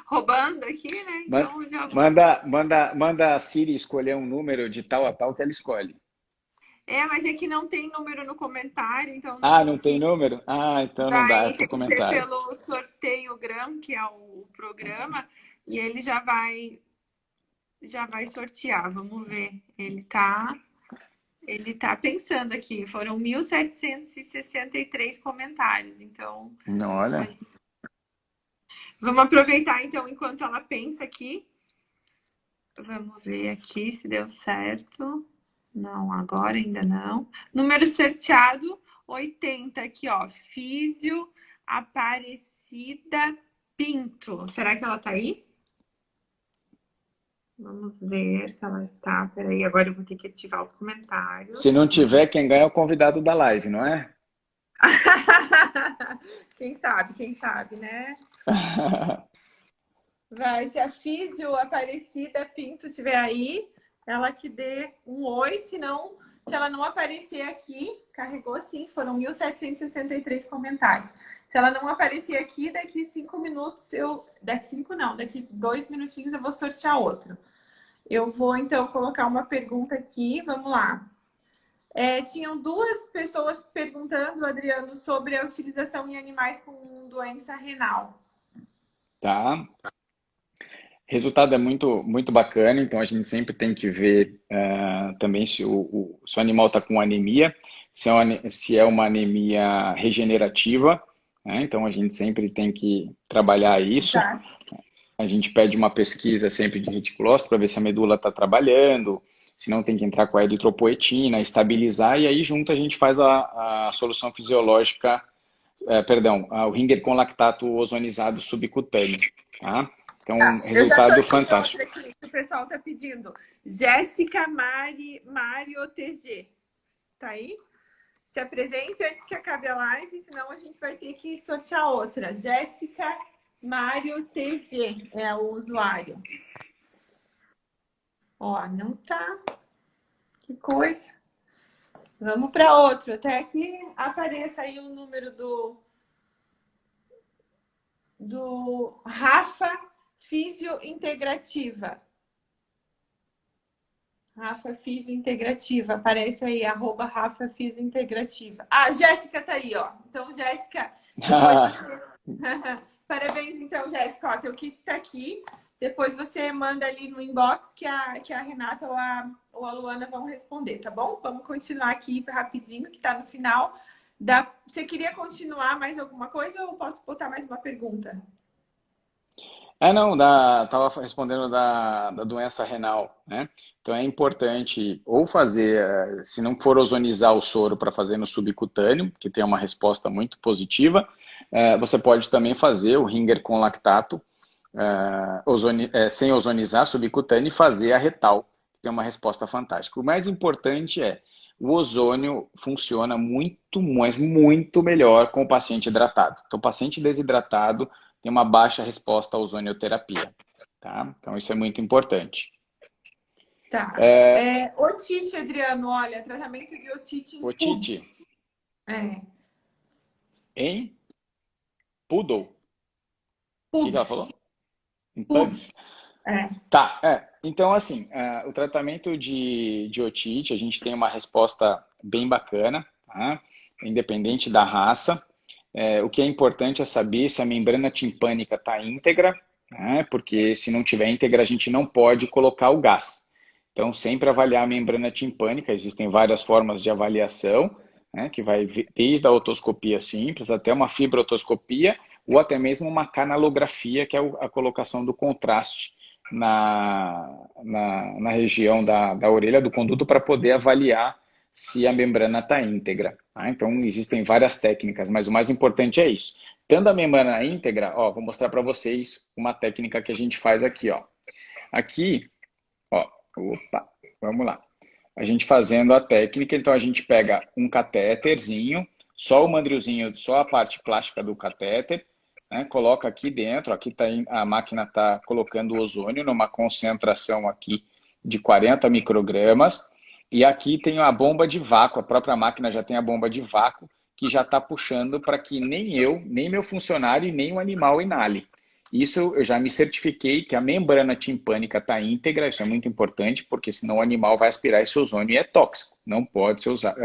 roubando aqui, né? Man- Então já vou. manda a Siri escolher um número de tal a tal que ela escolhe. É, mas é que não tem número no comentário, então não Ah, não tem consigo. número? Ah, então não dá, é Daí por tem que ser comentário. pelo sorteio Gram, que é o programa, e ele já vai sortear. Vamos ver. Ele tá pensando aqui. Foram 1.763 comentários. Então, Não, a olha. gente- vamos aproveitar então enquanto ela pensa aqui. Vamos ver aqui se deu certo. Não, agora ainda não. Número sorteado 80 aqui, ó. Físio Aparecida Pinto. Será que ela tá aí? Vamos ver se ela está. Peraí, agora eu vou ter que ativar os Se comentários. não tiver, quem ganha é o convidado da live, não é? Quem sabe, né? Vai, se a Físio Aparecida Pinto estiver aí, ela que dê um oi, senão, se ela não aparecer aqui, carregou sim, foram 1.763 comentários. Se ela não aparecer aqui, daqui 5 minutos Daqui 5 não, daqui 2 minutinhos eu vou sortear outro. Eu vou então colocar uma pergunta aqui, vamos lá. Tinham duas pessoas perguntando, Adriano, sobre a utilização em animais com doença renal. Tá. Resultado é muito, muito bacana, então a gente sempre tem que ver também se o animal está com anemia, se é uma anemia regenerativa, né? Então a gente sempre tem que trabalhar isso. Tá. A gente pede uma pesquisa sempre de reticulócito para ver se a medula está trabalhando, se não tem que entrar com a eritropoetina, estabilizar, e aí junto a gente faz a solução fisiológica, o Ringer com lactato ozonizado subcutâneo, tá? Então, Eu já resultado sorteei outra fantástico. aqui que o pessoal tá pedindo. Jéssica Mario TG. Tá aí? Se apresente antes que acabe a live, senão a gente vai ter que sortear outra. Jéssica Mario TG é o usuário. Ó, não tá. Que coisa. Vamos para outro, até que apareça aí o número do Rafa Fisiointegrativa. Rafa Fisiointegrativa, aparece aí, @Rafa Fisiointegrativa. Ah, Jéssica tá aí, ó. Então, Jéssica, depois você. Parabéns, então, Jéssica. Ó, teu kit tá aqui. Depois você manda ali no inbox que a Renata ou a Luana vão responder, tá bom? Vamos continuar aqui rapidinho, que tá no final. Você queria continuar mais alguma coisa ou posso botar mais uma pergunta? Não, tava respondendo da doença renal, né? Então é importante ou fazer, se não for ozonizar o soro para fazer no subcutâneo, que tem uma resposta muito positiva, você pode também fazer o Ringer com lactato, sem ozonizar subcutâneo e fazer a retal, que tem uma resposta fantástica. O mais importante é, o ozônio funciona muito, mas muito melhor com o paciente hidratado. Então, o paciente desidratado tem uma baixa resposta à ozonioterapia, tá? Então, isso é muito importante. Tá. Otite, Adriano, olha, tratamento de otite em pub. Otite É, em poodle. O que ela pubs. falou? Em Pubs. pugs? É. Tá, então assim, o tratamento de otite, a gente tem uma resposta bem bacana, tá? Independente da raça. O que é importante é saber se a membrana timpânica está íntegra, né? Porque se não tiver íntegra, a gente não pode colocar o gás. Então, sempre avaliar a membrana timpânica, existem várias formas de avaliação, né? Que vai desde a otoscopia simples até uma fibrotoscopia ou até mesmo uma canalografia, que é a colocação do contraste na região da orelha do conduto para poder avaliar se a membrana está íntegra. Tá? Então, existem várias técnicas, mas o mais importante é isso. Tendo a membrana íntegra, ó, vou mostrar para vocês uma técnica que a gente faz aqui. Ó. Aqui, ó, opa, vamos lá. A gente fazendo a técnica, então a gente pega um catéterzinho, só o mandrilzinho, só a parte plástica do catéter, né, coloca aqui dentro, aqui tá, a máquina está colocando o ozônio numa concentração aqui de 40 microgramas, e aqui tem a bomba de vácuo, a própria máquina já tem a bomba de vácuo, que já está puxando para que nem eu, nem meu funcionário e nem o animal inale. Isso eu já me certifiquei que a membrana timpânica está íntegra, isso é muito importante, porque senão o animal vai aspirar esse ozônio e é tóxico. Não pode ser usado,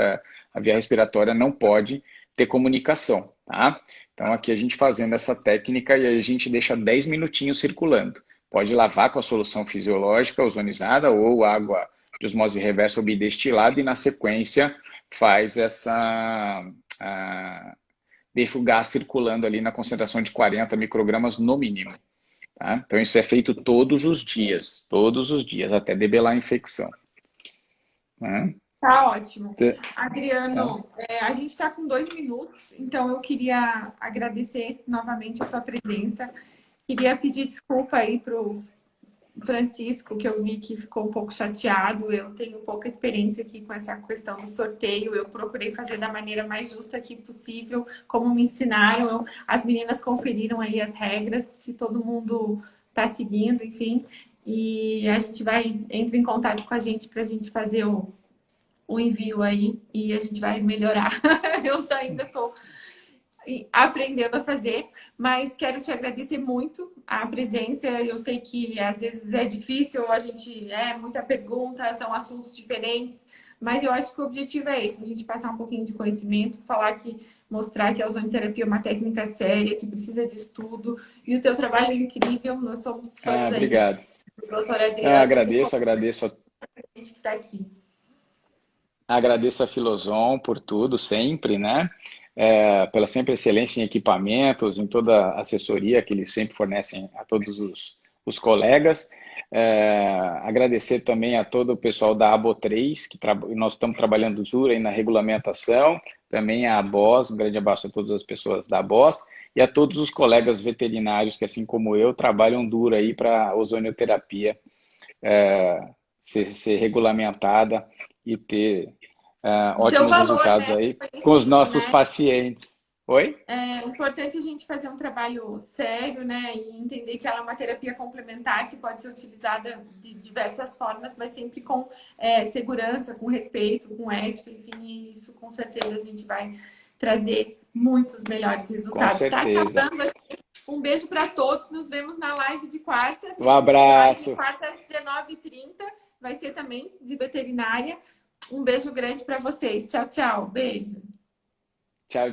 a via respiratória não pode ter comunicação, tá? Então aqui a gente fazendo essa técnica e a gente deixa 10 minutinhos circulando. Pode lavar com a solução fisiológica ozonizada ou água de osmose reversa ou bidestilada e na sequência faz deixa o gás circulando ali na concentração de 40 microgramas no mínimo. Tá? Então isso é feito todos os dias, até debelar a infecção. Tá? Tá ótimo. Tá? Adriano, a gente está com 2 minutos, então eu queria agradecer novamente a tua presença. Queria pedir desculpa aí para o Francisco, que eu vi que ficou um pouco chateado. Eu tenho pouca experiência aqui com essa questão do sorteio. Eu procurei fazer da maneira mais justa aqui possível, como me ensinaram. As meninas conferiram aí as regras, se todo mundo está seguindo, enfim. E a gente entra em contato com a gente para a gente fazer o envio aí e a gente vai melhorar. Eu ainda estou aprendendo a fazer, mas quero te agradecer muito a presença. Eu sei que às vezes é difícil, a gente muita pergunta, são assuntos diferentes, mas eu acho que o objetivo é esse, a gente passar um pouquinho de conhecimento, mostrar que a ozonioterapia é uma técnica séria, que precisa de estudo, e o teu trabalho é incrível, nós somos fãs aí Obrigado. do doutor Adriano. Agradeço A gente que está aqui. Agradeço a Filoson por tudo, sempre, né? Pela sempre excelência em equipamentos, em toda a assessoria que eles sempre fornecem a todos os colegas. Agradecer também a todo o pessoal da ABO3, que nós estamos trabalhando duro aí na regulamentação, também a ABOS, um grande abraço a todas as pessoas da ABOS, e a todos os colegas veterinários que, assim como eu, trabalham duro aí para a ozonioterapia ser regulamentada e ter Seu ótimos valor, resultados né? aí com os Conhecido, nossos né? pacientes. Oi? É importante a gente fazer um trabalho sério, né? E entender que ela é uma terapia complementar que pode ser utilizada de diversas formas, mas sempre com segurança, com respeito, com ética, enfim, e isso com certeza a gente vai trazer muitos melhores Com resultados. Tá certeza. acabando aqui. Um beijo para todos. Nos vemos na live de quarta. Um abraço. Quarta às 19h30. Vai ser também de veterinária. Um beijo grande para vocês. Tchau, tchau. Beijo. Tchau.